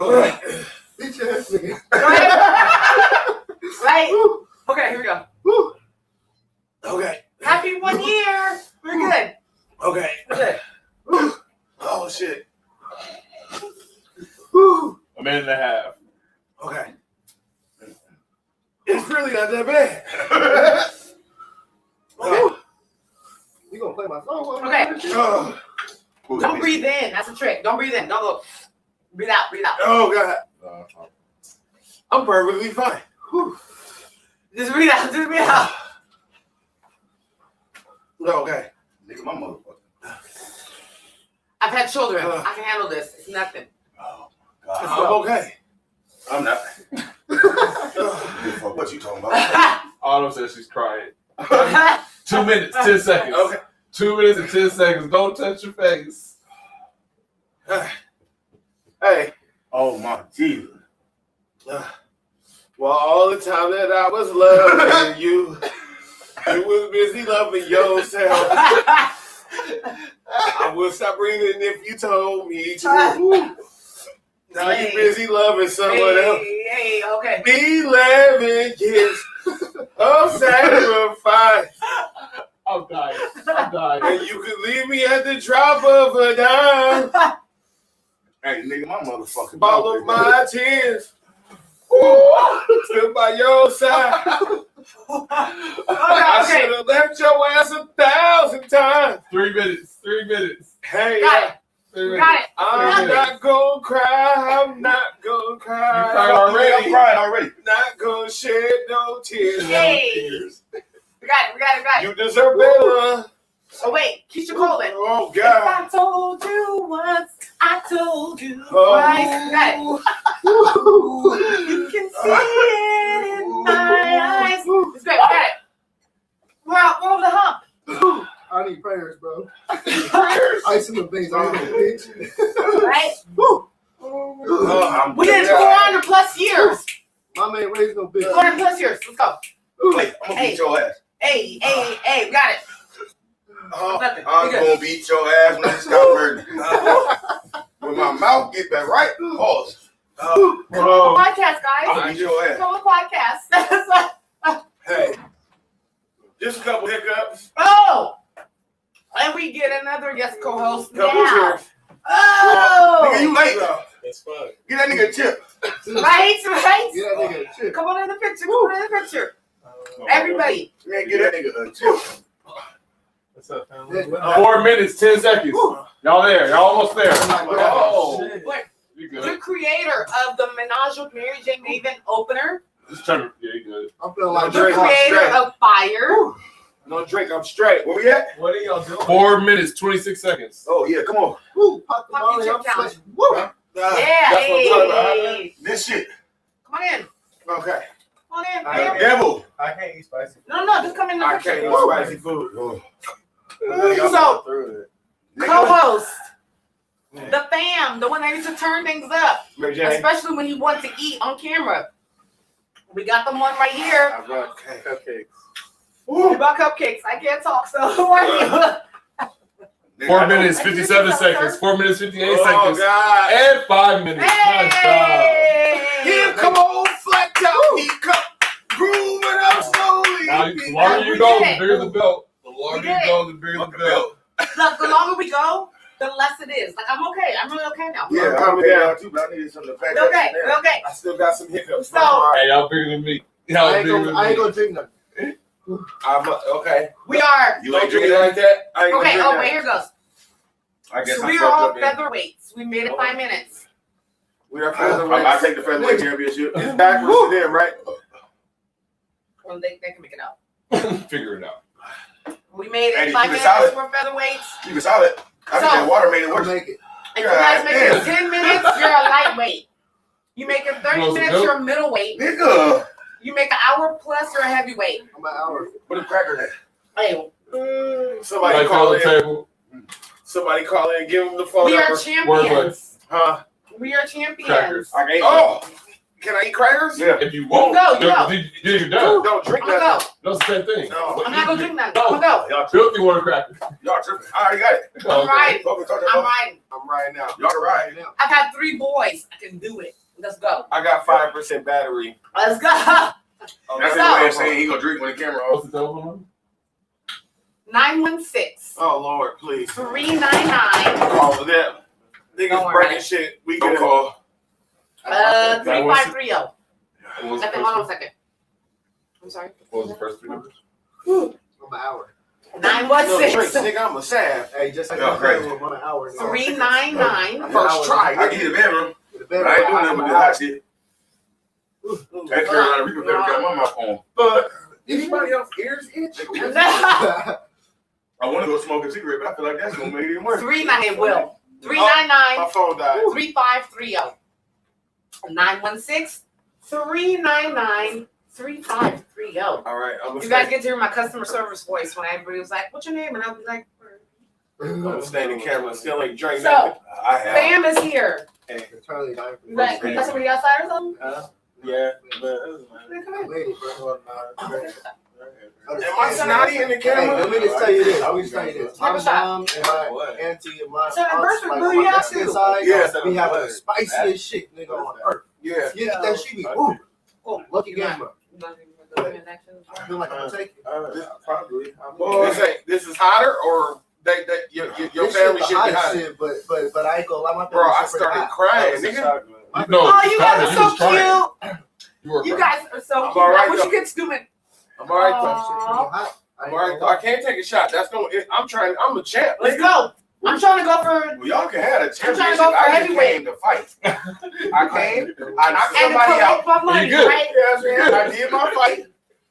Alright. Bitch ass nigga. Right? Okay, here we go. Okay. Happy 1 year. We're good. Okay. We're good. Oh shit. Woo. A minute and a half. Okay. It's really not that bad. Okay. You gonna play my song? Okay. Don't Don't breathe in. That's a trick. Don't breathe in. Don't go. Breathe out. Breathe out. Oh god. I'm perfectly fine. Whew. Just breathe out. Just breathe out. Okay. Nigga, my motherfucker. I've had children. I can handle this. It's nothing. Oh god. I'm okay. I'm not. Good folk Fuck what you talking about? Autumn says she's crying. 2 minutes, 10 seconds. Okay. 2 minutes and 10 seconds. Don't touch your face. Hey. Oh my Jesus. Well, all the time that I was loving you, you was busy loving yourself. I would stop breathing if you told me to. Now you busy loving someone else. Hey, okay. 11 years of sacrifice. I'm dying. And you could leave me at the drop of a dime. Hey, nigga, my motherfucking all of my tears. Still by your side. I should have left your ass 1,000 times. 3 minutes. 3 minutes. Hey, Got it. 3 minutes. Got it. I'm not gonna cry. I'm not gonna cry. You cried already. I'm crying already. Not gonna shed no tears. Hey. We got it. You deserve better. Oh, wait. Keisha Colvin. Oh, If God. I told you once, I told you Oh. twice. Got it. You can see it in my eyes. It's great. Got it. We're over the hump. I need prayers, bro. Prayers. Ice in the veins. I need a bitch. Right? I'm We did 400 plus years. My man raised no bitch. 400 plus years. Let's go. Wait, I'm gonna beat your ass. Hey, we got it. Nothing. I'm We good. gonna beat your ass when you stop hurting. When my mouth get back right, pause. Come on the podcast, guys. I'm gonna beat your ass. Come on the podcast. Hey, just a couple hiccups. Oh! And we get another guest co-host Couple now. trips. Oh! Nigga, you late. That's fun. Get that nigga a chip. Right? Get that nigga a chip. Come on in the picture. Everybody. Man, get that nigga a chip. What's up, family? 4 minutes, 10 seconds. Y'all there. Y'all almost there. Oh. What? You The good. creator of the Menage with MariJayne Maven opener. Just trying to, yeah, you good. I'm feeling like The Drink, creator straight. of Fire. No drink, I'm straight. Where we at? What are y'all doing? 4 minutes, 26 seconds. Oh, yeah, come on. woo, pop the Paqui molly, chip I'm challenge. sweating. Woo. Yeah, That's what I'm talking about. hey. This shit. Come on in. Okay. Come on in, I man. Devil. I can't eat spicy. No, just come in the I picture. can't eat Woo. spicy food. Oh. So, Nigga, co-host, the fam, the one that used to turn things up, MariJayne. especially when he wants to eat on camera. We got them one right here. I brought cupcakes. We got cupcakes. I can't talk, so who are you? 4 minutes, 57 seconds. 4 minutes, 58 Oh, seconds. God. And 5 minutes. Nice job. Here come old flat top. He come grooving up slowly. Now, the longer you go, the bigger the belt. The longer did you it. go, the bigger the belt. Look, the longer we go, the less it is. Like, I'm okay. I'm really okay now. Yeah, I'm coming down too, but I needed something to pack We're okay. We're okay. I still got some hiccups. So- Hey, y'all bigger than me. Y'all I ain't bigger than gonna me. drink nothing. I'm okay. We are. You ain't drinking like that? I ain't Okay, gonna oh, drink wait, here goes. that. I guess So I we are fucked all up then. featherweights. We made it 5 minutes. We are featherweights. I take the featherweight championship. It's backwards to them, right? Well, they can make it up. Figure it out. We made it Hey, 5 keep it minutes. solid. We're featherweights. You can solid. I think So- that water made it I'll worse. make it. If you guys make it God 10 minutes, you're a lightweight. You make it 30 Close the minutes, milk. you're a middleweight. Nigga. You make an hour plus, you're a heavyweight. I'm an hour. What a cracker at? Hey, Somebody Like call on the in. table. Somebody call in. Give them the phone we are number. champions. Huh? We are champions. Crackers. I can't. Oh. Can I eat crackers? Yeah. If you won't, Go, go. you're done. Don't drink I'm gonna that. go. That's the same thing. No. I'm not gonna drink nothing. No. I'm gonna go. Y'all Filthy water crackers. Y'all tripping. I already got it. I'm riding. I'm riding. I'm riding now. Y'all can ride. now. I've had 3 boys. I can do it. Let's go. I got 5% battery. Let's go. That's his So- way of saying he gonna drink when the camera off. What's the telephone number? 916 Oh Lord, please. 399 Call for them. Don't Niggas worry. breaking shit. We can call. 3530. What was I the think, hold on a first second. I'm sorry. What was the first 3 numbers? I'm an hour. No drinks, 916 nigga. I'm a sad. Hey, just like Y'all I'm crazy. with 1 hour. 399 First try. I get the bedroom. But I ain't doing nothing with the hot shit. That Carolina Reaper better got my mouth on. But anybody else ears itch? I want to go smoke a cigarette, but I feel like that's gonna make it even worse. 399 will. 399 My phone died. 3530. 916 399 3530. All right, I'm You guys get to hear my customer service voice when everybody was like, "What's your name?" and I'll be like, I'm standing camera, still ain't drank So, nothing. I have. "Fam is here." Charlie, Like, you got somebody outside or something? Yeah, but lady, bro. Am I snotty in the camera? Hey, let me just tell you this. Let me just tell you this. My Take a shot. mom and my auntie and my So, aunts, anniversary, like, boo, on you my have to. Mexican side, Yeah. we have the spiciest shit, nigga, on earth. Yeah. You get that shit, ooh, Oh, lucky game, bro. you not even gonna do transactions? I feel like I'm gonna take it. probably. This is hotter, or your This family shit should the be hot hotter? shit, but I ain't gonna lie, my Bro, family I shit pretty started hot. crying, nigga. No, Oh, you guys are so was trying. cute. You guys are so I'm cute. all right, I wish though. you could stupid. I'm all right, Aw. though. Shit pretty hot. I'm all right, though. I can't take a shot. That's going. I'm trying. I'm a champ. Let's go. I'm trying to go for. Well, y'all can have a I'm trying championship. to go for I just heavyweight. came to fight. I came. I knocked And to somebody out. collect my money, You good? right? Yeah, I did my fight.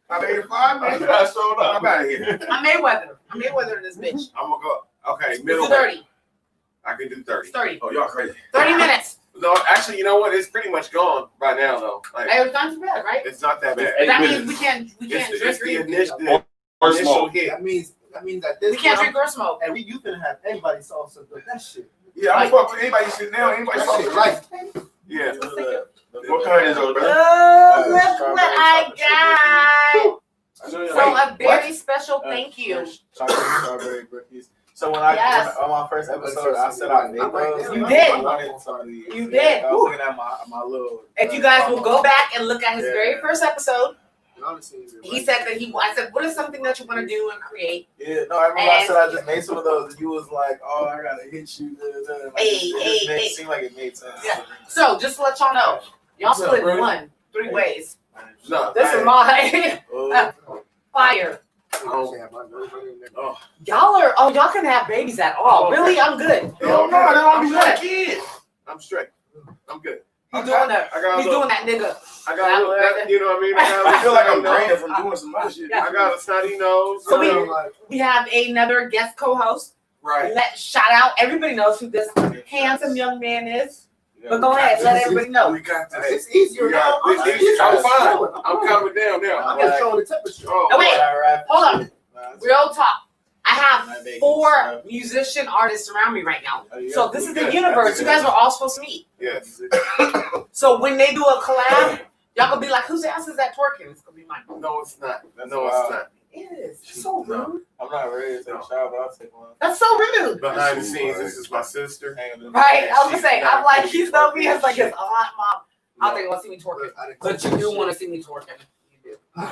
I made it 5 minutes. I showed up. I'm out of here. I'm Mayweather. I'm Mayweather in this bitch. I'm gonna go. Okay, Let's middle. do 30. I can do 30. It's 30. Oh, y'all crazy. 30 minutes. No, actually, you know what? It's pretty much gone by now, though. Like, Hey, it's not too bad, right? it's not that bad. Eight That minutes. means we can't It's drink the or initial, eat. Or initial smoke. hit. That means that this We can't time- drink or smoke. and you finna have anybody salsa with that shit. Yeah, I'm fuck with anybody sitting down. Anybody That talking shit right? right. Yeah. What kind is it, bro? Oh, look what I got. So a very special thank you. Chocolate strawberry cookies. So when I Yes. on my first episode, I said I made those. You did. I wanted some of these. You did. I was looking at my little. If you guys will go back and look at his very first episode, Honestly, he said that I said, what is something that you want to do and create? Yeah, no, I remember I said I just made some of those, and you was like, "Oh, I gotta hit you." Like, it seemed like it made sense. Yeah. So just to let y'all know, y'all What's up, split bro? 3 ways. No, This is my Oh, fire. Oh, Y'all can have babies at all. Really, I'm good. no, they I'm don't be good. like kids. I'm straight. I'm good. He's doing that. I got a He's little. doing that, nigga. I got a little. You know what I mean? I feel like I'm green. drained from doing some other shit. Yeah. I got a snotty nose. So we have another guest co-host. Right. Shout out. Everybody knows who this handsome young man is. But go ahead, let everybody know. We got this. It's easier now. I'm fine. I'm coming down now. I'm just showing the temperature. Oh, Oh, wait. Hold on. Nah, Real talk. I have My baby. 4 musician artists around me right now. Oh, yeah. So this is the Good. universe. You guys are all supposed to meet. Yes. So when they do a collab, y'all gonna be like, whose ass is that twerking? It's gonna be mine. No, it's not. That's No, wild. it's not. It is. It's so rude. I'm not ready to take a shower, but I'll take one. That's so rude. Behind the scenes, this is my sister. Right? I was gonna say, I'm like, he's know me as like his aunt, mom. I don't think you want to see me twerking. But you do want to see me twerking. You do.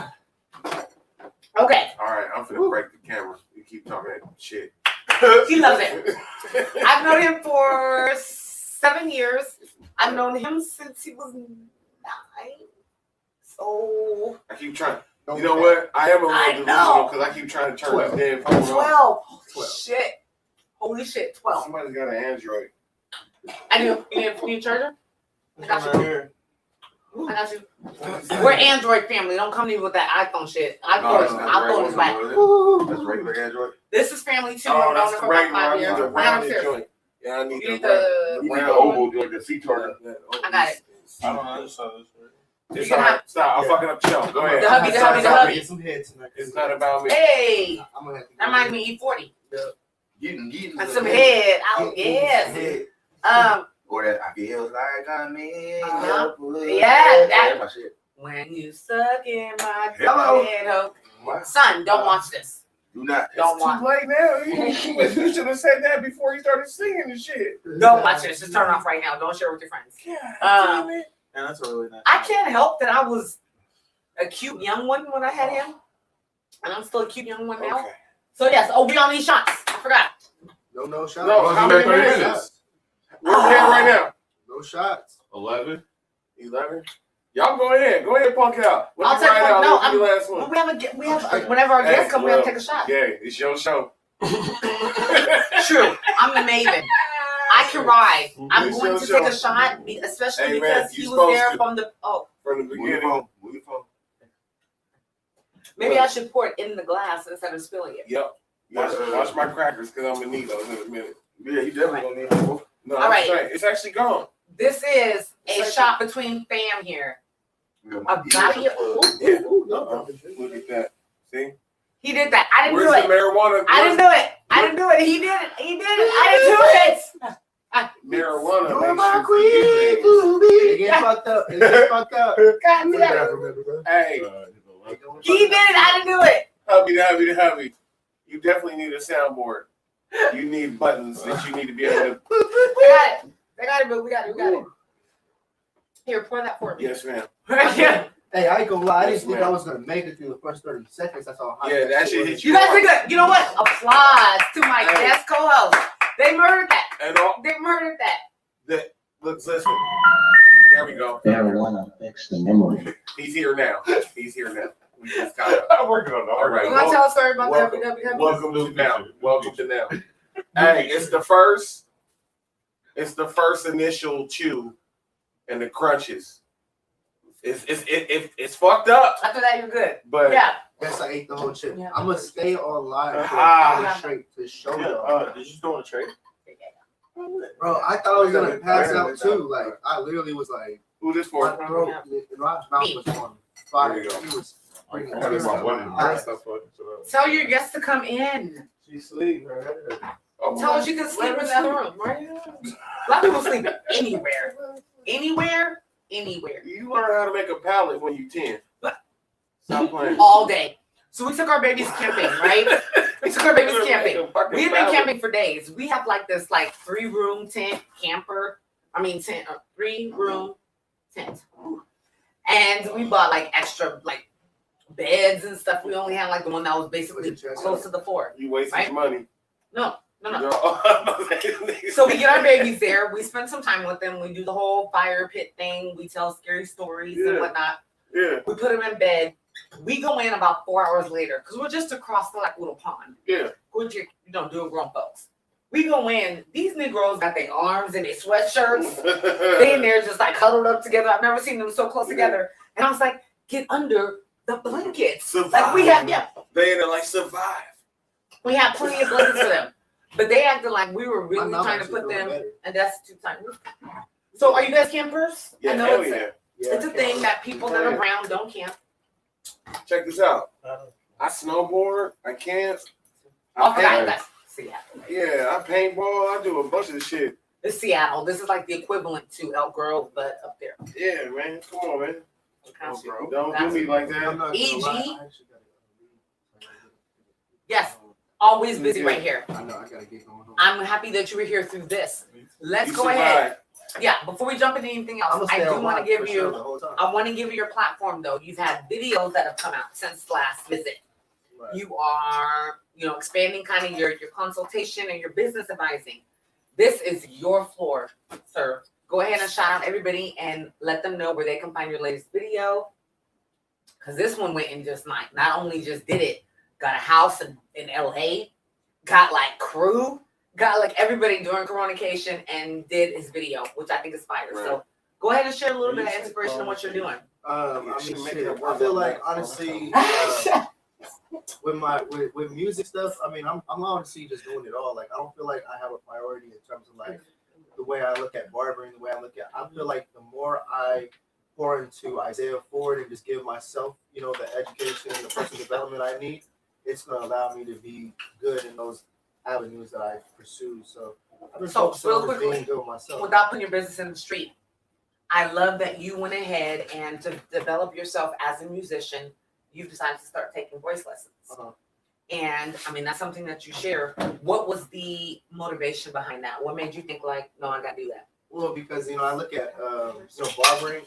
Okay. All right, I'm finna break the camera. You keep talking that shit. He loves it. I've known him for 7 years. I've known him since he was 9. So I keep trying. You know what? I am a I little know. delusional because I keep trying to turn this damn phone on. 12. Holy shit. Holy shit. 12. Somebody's got an Android. I do. You need a charger? I got Right you. here. I got you. We're Android family. Don't come to me with that iPhone shit. iPhone is whack. That's regular Android. This is family too. Oh, I've known that's her the for about regular. 5 I need years. the I'm rounded serious. joint. Yeah, I need You need the the. You need the oval, like the C-target. I got it. I don't know. I just saw this. It's You can all have- right. Stop. I'm fucking up the show. Go ahead. The hubby, the hubby, the hubby. Get some head tonight. It's not about me. Hey, I'm gonna have to that reminds me of E40. Getting And some head. Oh, yes. Or that I feel like I'm in Uh-huh. your Yeah, that- That's my shit. When you suck in my Hello. head, oh. Son, don't watch this. Do not. Don't watch. Too late now. You should have said that before you started singing the shit. Don't watch this. Just turn it off right now. Don't share it with your friends. Man, that's a really nice. I can't help that I was a cute young one when I had him, and I'm still a cute young one now. Okay. So yes. Oh, we on these shots. I forgot. No shots. No, how many minutes? Where we at right now? No shots. 11. 11. Y'all go ahead. Go ahead, punk it out. Let I'll me take ride one. out. No, Let me last one. We have whenever our guests come, we have to take a shot. Yeah, it's your show. True. I'm the Maven. I can ride. I'm It's going your to show. take a shot, especially Hey, because man, he you was there supposed to. from the. Oh, From the Move your beginning. phone. Move your phone. maybe I should pour it in the glass instead of spilling it. Yep. Watch my crackers because I'm gonna need those in a minute. Yeah, you definitely gonna need more. No, All I'm right. saying, it's actually gone. This is a Second. shot between fam here. A body of Yeah. Look at that. See? He did that. I didn't Where's do the it. marijuana? I didn't do it. I didn't do it. He did it. He did it. I didn't do it. Marijuana. You're makes my you queen, forget booby. It get fucked up. It get fucked up. God What damn that it. from, bro? things. Hey, He did it. I didn't do it. hubby. You definitely need a soundboard. You need buttons that you need to be able to. I got it, boo. We got it. Here, pour that for me. Yes, ma'am. Yeah. Hey, I ain't gonna lie. I didn't Yes, think ma'am. I was gonna make it through the first 30 seconds. That's all. Yeah, that shit hit You guys are good. You know what? Applause to my Hey. guest co-host. They murdered that. And all They murdered that. listen. There we go. Marijuana affects the memory. He's here now. We just got it. I'm working on it. All right. You want to tell a story about Welcome. the WWW? Welcome to now. Welcome to now. Hey, it's the first initial chew and the crunches. It's fucked up, After that, you're good. but Yeah. Yes, I ate the whole chip. Yeah. I'm gonna stay online for Ah. straight to show y'all. Did you throw in a tray? Bro, I thought I was gonna pass out too. Like I literally was like, who this my for? throat, my mouth was on fire. There you go. He was bringing I got my one in hot. the stuff. Tell your guests to come in. She sleep. Oh, Tell her she can sleep in the other room. Right? A lot of people sleep anywhere. Anywhere. you learn how to make a pallet when you 10. Stop playing. All day. So we took our babies camping, right? We took our babies camping. We've been camping for days. We have like this 3-room tent camper. Tent, 3-room tent. And we bought extra beds and stuff. We only had the one that was basically close to the floor. You wasting Right? money. No. So So we get our babies there. We spend some time with them. We do the whole fire pit thing. We tell scary stories and Yeah. whatnot. yeah, We put them in bed. We go in about 4 hours later because we're just across the little pond. yeah. Which doing grown folks. We go in. These Negroes got their arms in their sweatshirts. They in there just huddled up together. I've never seen them so close together. And I was like, get under the blankets. Survive. We have They in there survive. we have plenty of blankets for them. But they acted like we were My really mouth trying to actually put feels them, better. and that's too tiny. So are you guys campers? Yeah, I know hell it's, yeah. Yeah, it's a thing that people that are brown don't camp. Check this out. I snowboard. I camp. Oh, paint- that's Seattle. Yeah, I paintball. I do a bunch of the shit. It's Seattle. This is the equivalent to Elk Grove, but up there. Yeah, man. Come on, man. Okay. Don't do me like I'm that. not gonna EG? lie, I actually gotta Yes. Always busy right here. I know, I gotta get going home. I'm happy that you were here through this. Let's You go ahead. survived. Yeah, before we jump into anything I'm else, gonna I stay do on want to live give for you sure the whole time. I want to give you your platform though. You've had videos that have come out since last visit. Right. You are, expanding kind of your consultation and your business advising. This is your floor, sir. Go ahead and shout out everybody and let them know where they can find your latest video. Because this one went in just not only just did it, got a house in LA, got crew, got everybody doing Comunication and did his video, which I think is fire. Right. So go ahead and share a little bit of inspiration on what you're doing. I feel like honestly, with music stuff, I'm honestly just doing it all. I don't feel like I have a priority in terms of the way I look at barbering, the way I feel like the more I pour into Isaiah Ford and just give myself, the education and the personal development I need, it's gonna allow me to be good in those avenues that I pursue. So I've been focusing real on just quickly, being good with myself. Without putting your business in the street, I love that you went ahead and to develop yourself as a musician, you've decided to start taking voice lessons. Uh-huh. And that's something that you share. What was the motivation behind that? What made you think no, I gotta do that? Well, because I look at barbering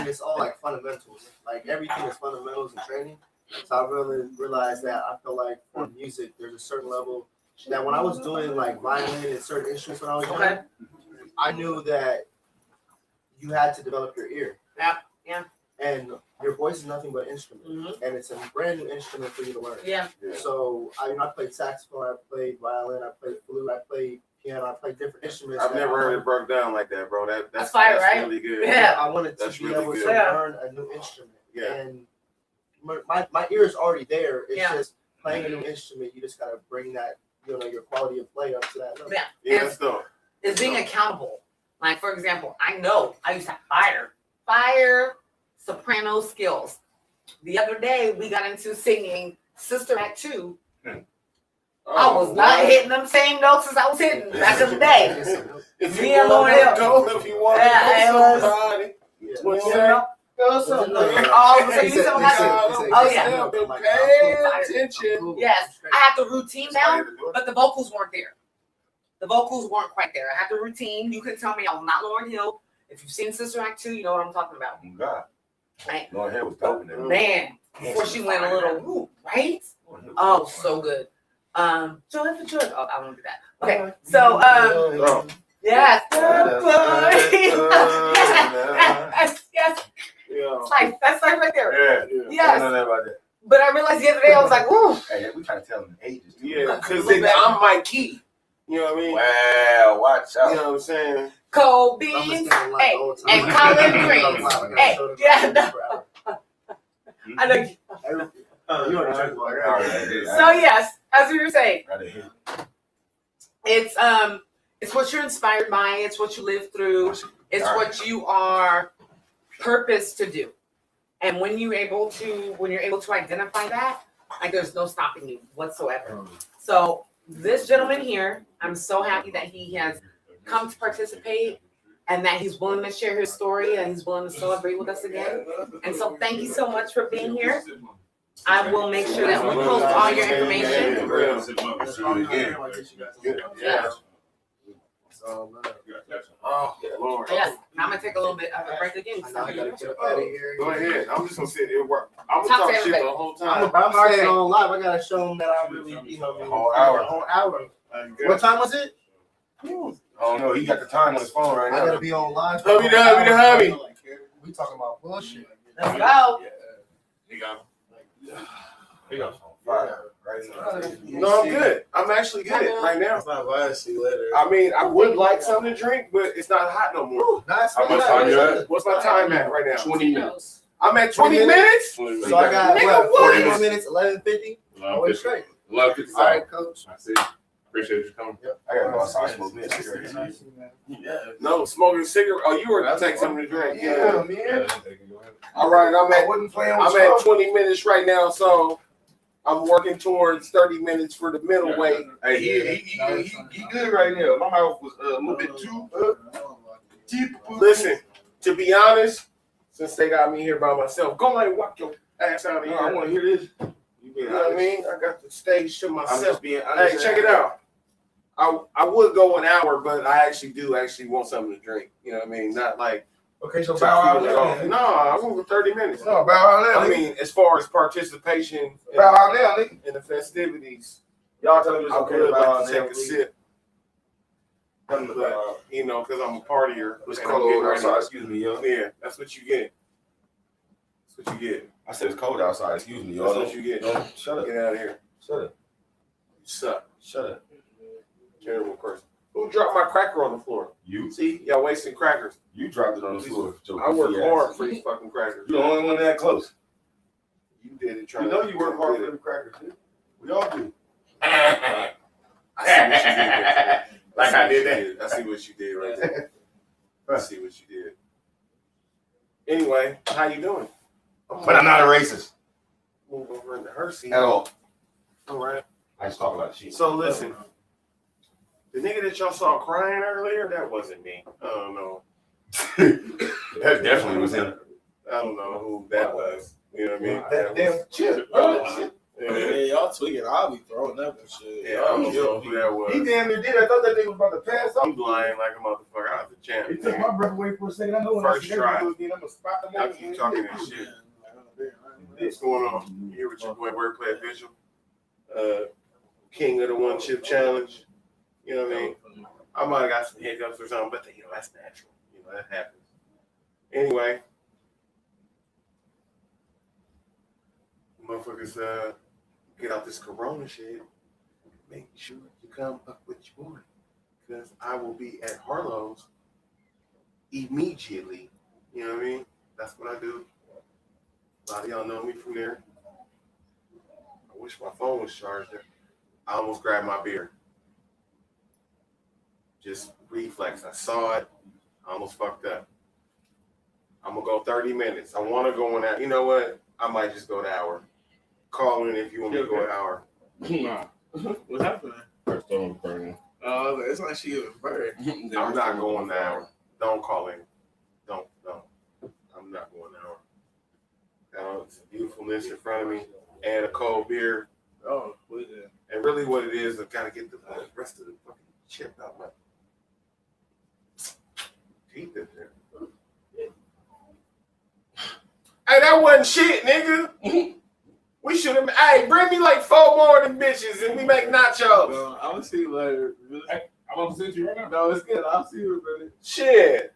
is all fundamentals. Everything is fundamentals and training. So I really realized that I feel like for music, there's a certain level that when I was doing violin and certain instruments when I was young, I knew that you had to develop your ear. Yeah. And your voice is nothing but an instrument, Mm-hmm. and it's a brand new instrument for you to learn. Yeah. So I played saxophone, I played violin, I played flute, I played piano, I played different instruments. I've never heard it broke down like that, bro. That's fire, right? really good. Yeah. I wanted to That's be really able good. to learn a new instrument. Yeah. And my ear is already there. It's Yeah. just playing a new instrument. You just gotta bring that, your quality of play up to that level. Yeah. Yeah, that's dope. It's being accountable. For example, I know I used to have fire soprano skills. The other day, we got into singing Sister Act 2. I was not hitting them same notes as I was hitting back in the day. If Me you and want Lauren to go, if you want Yeah, it was- somebody, what's You that? know? Go something. Oh, so you still got to- Oh, yeah. Pay attention. Yes, I had the routine down, but the vocals weren't there. The vocals weren't quite there. I had the routine. You could tell me I was not Lauryn Hill. If you've seen Sister Act 2, you know what I'm talking about. Oh, God. Right? Lauren Hill was dope in that. Man, before she went a little, ooh, right? Oh, so good. Joy for Joy. Oh, I won't do that. Okay, so, yes. Yes. That's like right there. Yeah. Yes. I know that about that. But I realized the other day, I was like, ooh. Hey, we trying to tell them ages. Too. Yeah, because I'm Mike Key. You know what I mean? Wow, watch out. You know what I'm saying? Cold beans, hey, and collard greens. Hey, yeah, no. I know. So yes, as we were saying, it's what you're inspired by. It's what you live through. It's what you are purposed to do. And when you're able to identify that, like there's no stopping you whatsoever. So this gentleman here, I'm so happy that he has come to participate and that he's willing to share his story and he's willing to celebrate with us again. And so thank you so much for being here. I will make sure that we post all your information. Oh, Lord. Yes, I'm gonna take a little bit of a break again. I gotta get up out of here. Go ahead. I'm just gonna sit there and work. I'm Talk gonna to talk shit everybody. the whole time. I'm staying on live. I gotta show them that I really, Whole hour. a whole hour. What time was it? Oh no, he got the time on his phone right I now. gotta be on live. Hubby the hubby. We talking about bullshit. Let's go. He got No, I'm good. I'm actually good right now. It's not bad. See you later. I mean, I would like something to drink, but it's not hot no more. Nice. How much time you at? What's my time at right now? 20 minutes. I'm at 20 minutes? So I got Nigga, what? what? 40 more minutes. 11:50. Oh, it's straight. 11:50. All right, coach. I see. Appreciate you coming. I gotta go outside smoke me a cigarette. No, smoking a cigarette. Oh, you were to take something to drink. Yeah. man. All right, I wasn't playing with I'm at 20 minutes right now, so I'm working towards 30 minutes for the middleweight. Hey, he good right now. My mouth was a little bit too deep. Listen, to be honest, since they got me here by myself, go ahead and walk your ass out of here. I want to hear this. You know what I mean? I got the stage to I'm myself. just being Hey, honest. check it out. I would go an hour, but I actually want something to drink. You know what I mean? Not like Okay, so bow out now. No, I went for 30 minutes. No, bow out now. I mean, as far as participation bow out now, nigga. in the festivities, Y'all tell me it's I okay would to bow like out to now. take a sip. But, you know, because I'm a partier. It's and I'm cold getting ready. outside. Excuse me, yo. Yeah, that's what you get. That's what you get. I said it's cold outside. Excuse me, That's yo. what you get. Don't shut up. Get out of here. Shut up. You suck. Shut up. Terrible person. Who dropped my cracker on the floor? You. See, y'all wasting crackers. You dropped it on the floor. I work hard for these fucking crackers. You're the only one that close. You did it. Trying You know to you work hard for the crackers, dude. We all do. I see what you did. Like I did that. I see what you did right there. I see what you did. Anyway, how you doing? But I'm not a racist Move over into her seat. at all. All right. I just talk about shit. So listen, the nigga that y'all saw crying earlier, that wasn't me. I don't know. That definitely was him. I don't know who that was. You know what I mean? That damn chip. Yeah, y'all tweaking. I'll be throwing up and shit. yeah, I don't know who that was. He damn near did. I thought that nigga was about to pass I'm out. lying like a motherfucker. I was the champ. He took nigga. my breath away for a second. I know when First I see try. that again, I'm gonna spot the Y'all nigga. keep talking that shit. What's going on? You here with your boy Wordplay Official? King of the One Chip Challenge. You know what I mean? I might have got some hiccups or something, but you know, that's natural. You know, that happens. Anyway. Motherfuckers get out this corona shit. Make sure you come up with your boy. Because I will be at Harlow's immediately. You know what I mean? That's what I do. A lot of y'all know me from there. I wish my phone was charged there. I almost grabbed my beer. Just reflex. I saw it. I almost fucked up. I'm gonna go 30 minutes. I want to go in that. You know what? I might just go an hour. Call in if you want me to go an hour. Nah. What happened? First on burning. Oh, it's like she was bird. I'm not going an hour. Don't call in. Don't. I'm not going an hour. It's beautifulness in front of me and a cold beer. Oh, what is that? And really what it is, I gotta get the rest of the fucking chip out my teeth in there. Hey, that wasn't shit, nigga. We should have. Hey, bring me like 4 more of them bitches and we make nachos. No, I will see you later. Hey, I'm about to send you right now. No, it's good. I'll see you, brother. Shit.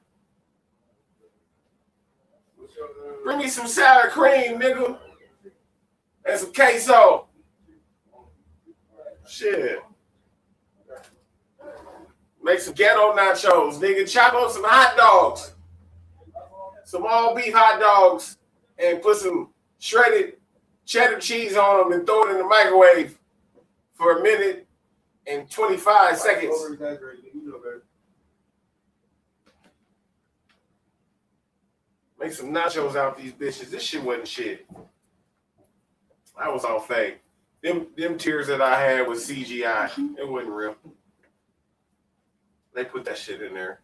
Bring me some sour cream, nigga. And some queso. Shit. Make some ghetto nachos, nigga. Chop up some hot dogs. Some all beef hot dogs. And put some shredded cheddar cheese on them and throw it in the microwave for 1 minute and 25 seconds. Make some nachos out these bitches. This shit wasn't shit. That was all fake. Them tears that I had was CGI. It wasn't real. They put that shit in there.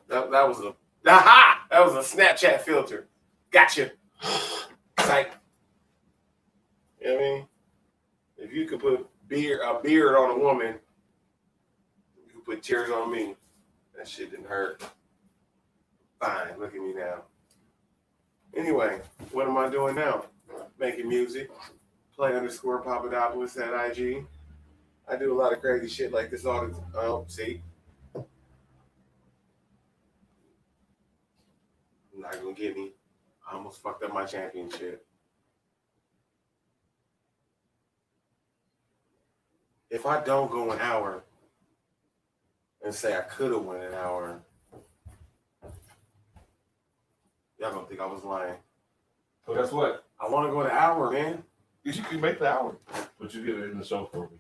That was a Snapchat filter. Gotcha. Psych. You know what I mean? If you could put a beard on a woman, you could put tears on me. That shit didn't hurt. Fine, look at me now. Anyway, what am I doing now? Making music. Play_Papadopoulos at IG. I do a lot of crazy shit like this all the time. Oh, see? You're not gonna get me. I almost fucked up my championship. If I don't go an hour and say I could have went an hour, y'all gonna think I was lying. So guess what? I want to go an hour, man. You can make the hour, but you get it in the show for me.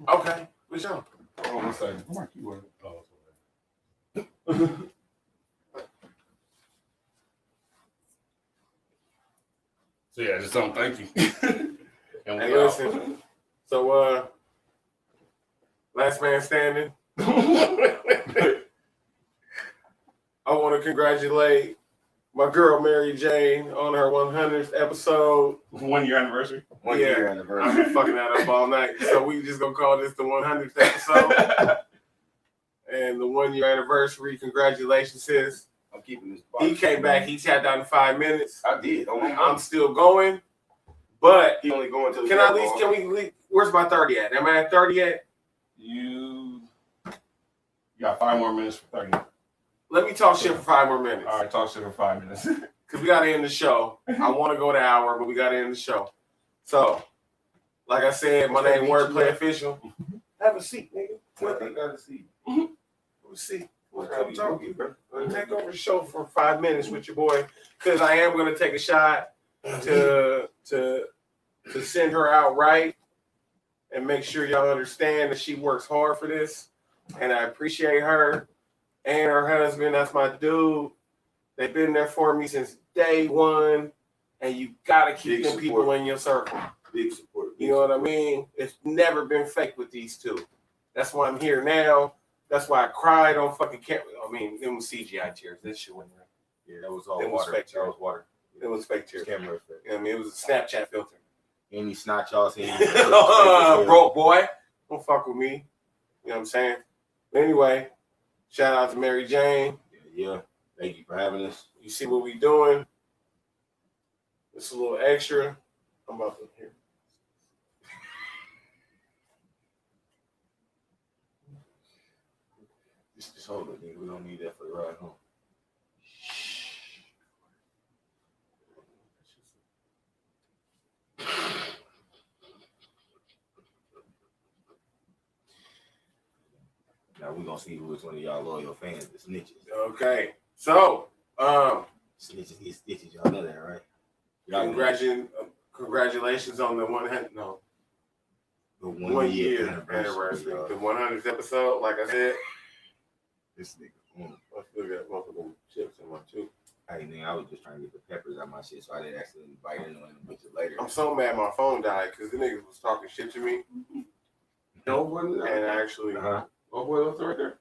Okay, for sure. Hold on 1 second. Come on, keyword. Oh, so yeah, just don't thank you. And Hey, we out. listen. So, last man standing. I want to congratulate my girl MariJayne on her 100th episode. 1 year anniversary. 1 Yeah. year I've anniversary. been fucking that up all night. So we just gonna call this the 100th episode. And the 1 year anniversary. Congratulations, sis. I'm keeping this. He came back. He tapped out in 5 minutes. I did. Oh, I'm still going. But he only going to the. can we where's my 30 at? Am I at 30 yet? You got 5 more minutes for 30. Let me talk shit for 5 more minutes. All right, talk shit for 5 minutes. Because we got to end the show. I want to go the hour, but we got to end the show. So, like I said, my name Wordplay Official. Have a seat, nigga. I got to see. Have a seat. Come talk to you, bro. Take over the show for 5 minutes with your boy. Because I am going to take a shot to send her out right and make sure y'all understand that she works hard for this. And I appreciate her and her husband. That's my dude. They've been there for me since day one. And you got to keep them people in your circle. Big support. You know what I mean? It's never been fake with these two. That's why I'm here now. That's why I cried on fucking camera. I mean, it was CGI tears. This shit wasn't real. Yeah, that was all It was water. fake That tears. was water. It was fake tears. Camera effect. I mean, it was a Snapchat filter. Any snatch y'all seen? Broke boy. Don't fuck with me. You know what I'm saying? But anyway, shout out to MariJayne. Yeah. Thank you for having us. You see what we doing? It's a little extra. I'm about to hear. Just hold it, nigga. We don't need that for the ride home. Now we're gonna see who is one of y'all loyal fans, the snitches. Okay. So, Snitches get stitches, y'all know that, right? Y'all congratulations on the 100. No. the 1 year anniversary. y'all. The 100th episode, like I said. This nigga. I still got both of them chips in my tooth. Hey, nigga, I was just trying to get the peppers out my shit, so I didn't accidentally bite into it and bitch it later. I'm so mad my phone died because the niggas was talking shit to me. No one. And actually, Oh boy, that's right there.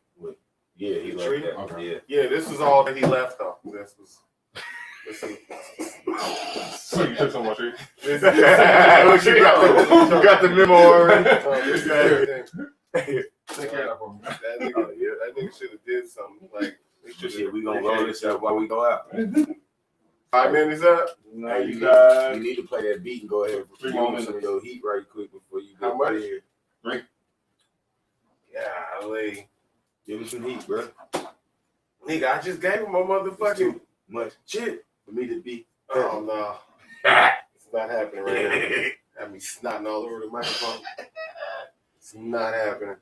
Yeah, he like that. Okay. Yeah. this is all that he left though. This was. So you took so much. You got the memo already. Take care of that for me. That nigga should have did something like. Shit, we gonna roll this up while we go out. 5 minutes up. Hey, you need to play that beat and go ahead and 3 more minutes. some of your heat right quick before you How get much? out of here. Golly. Give me some heat, bro. Nigga, I just gave him my motherfucking Much shit. for me to be. Oh no. It's not happening right now. Have me snotting all over the microphone. It's not happening.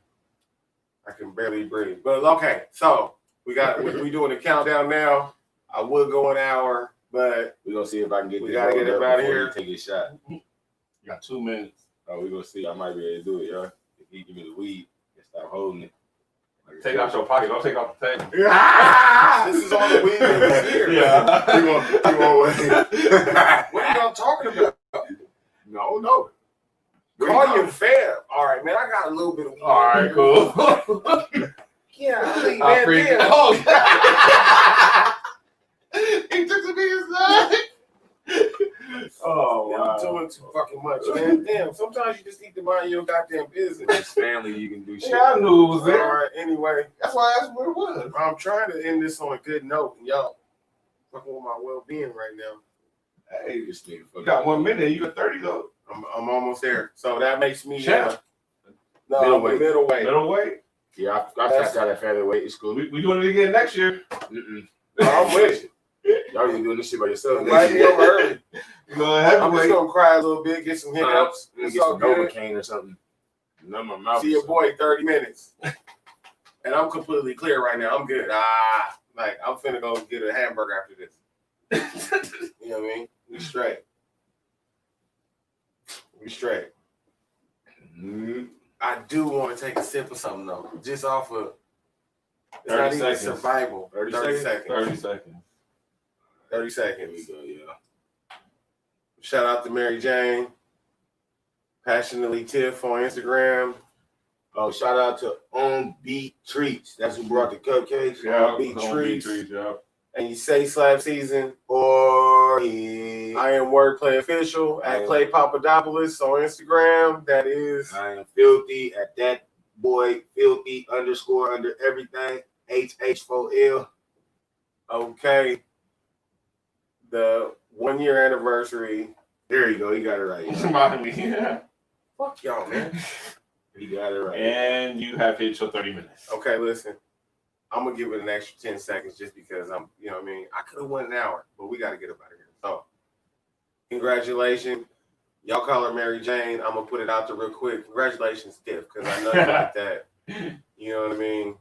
I can barely breathe. But okay, so we doing the countdown now. I would go an hour, but We're gonna see if I can get We this gotta get rolled up up outta before here. you take a shot. You got 2 minutes. Oh, we're gonna see. I might be able to do it, y'all. If he give me the weed and stop holding it. Like Take out your pocket. Don't take off the table. this is all the weed that's here. Yeah. You want What are y'all talking about? No. Call your fam. All right, man. I got a little bit of weed. All right, cool. Yeah, I think, I man. appreciate Damn. Oh, he took the nigga's side. Oh, Yeah, wow. I'm doing too fucking much, man. Damn, sometimes you just need to mind your goddamn business. It's family, you can do shit. Yeah, I knew it was All there. right, anyway, That's why I asked what it was. I'm trying to end this on a good note, and y'all fucking with my well-being right now. Hey, this nigga. You got 1 minute. You got 30 though. I'm almost there, so that makes me Champ. middleweight. Middleweight. Yeah, I tapped out at featherweight. It's cool. We doing it again next year. Mm-mm. I'm with you. Y'all even doing this shit by yourself. Invite me over early. You going I'm just heavyweight. gonna cry a little bit, get some hiccups. Get It's all some good. Novocaine or something. Numb my mouth. See your boy 30 minutes, and I'm completely clear right now. I'm good. Like I'm finna go get a hamburger after this. You know what I mean? We straight. Mm-hmm. I do want to take a sip of something though, just off of. It's 30 not even seconds. survival. 30 seconds. 30 seconds. 30 There seconds. we go, yeah. Shout out to MariJayne, Passionately Tiff on Instagram. Oh, shout out to On Beat Treats. That's who brought the cupcakes. Yeah, Beat on treats. yeah. And you say Slab Season. Or yeah. I am Wordplay Official at Clay Papadopoulos on Instagram. That is. I am filthy at that boy filthy _ under everything. HH4L. Okay. The 1 year anniversary. There you go. He got it right. Remind me. Yeah. Fuck y'all, man. He got it right. And you have hit your 30 minutes. Okay, listen. I'm gonna give it an extra 10 seconds just because I'm, you know what I mean? I could have went an hour, but we gotta get up out of here. So congratulations. Y'all call her MariJayne. I'm gonna put it out there real quick. Congratulations, Tiff, because I know you like that. You know what I mean?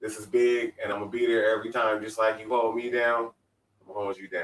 This is big, and I'm gonna be there every time, just like you hold me down. I'm gonna hold you down.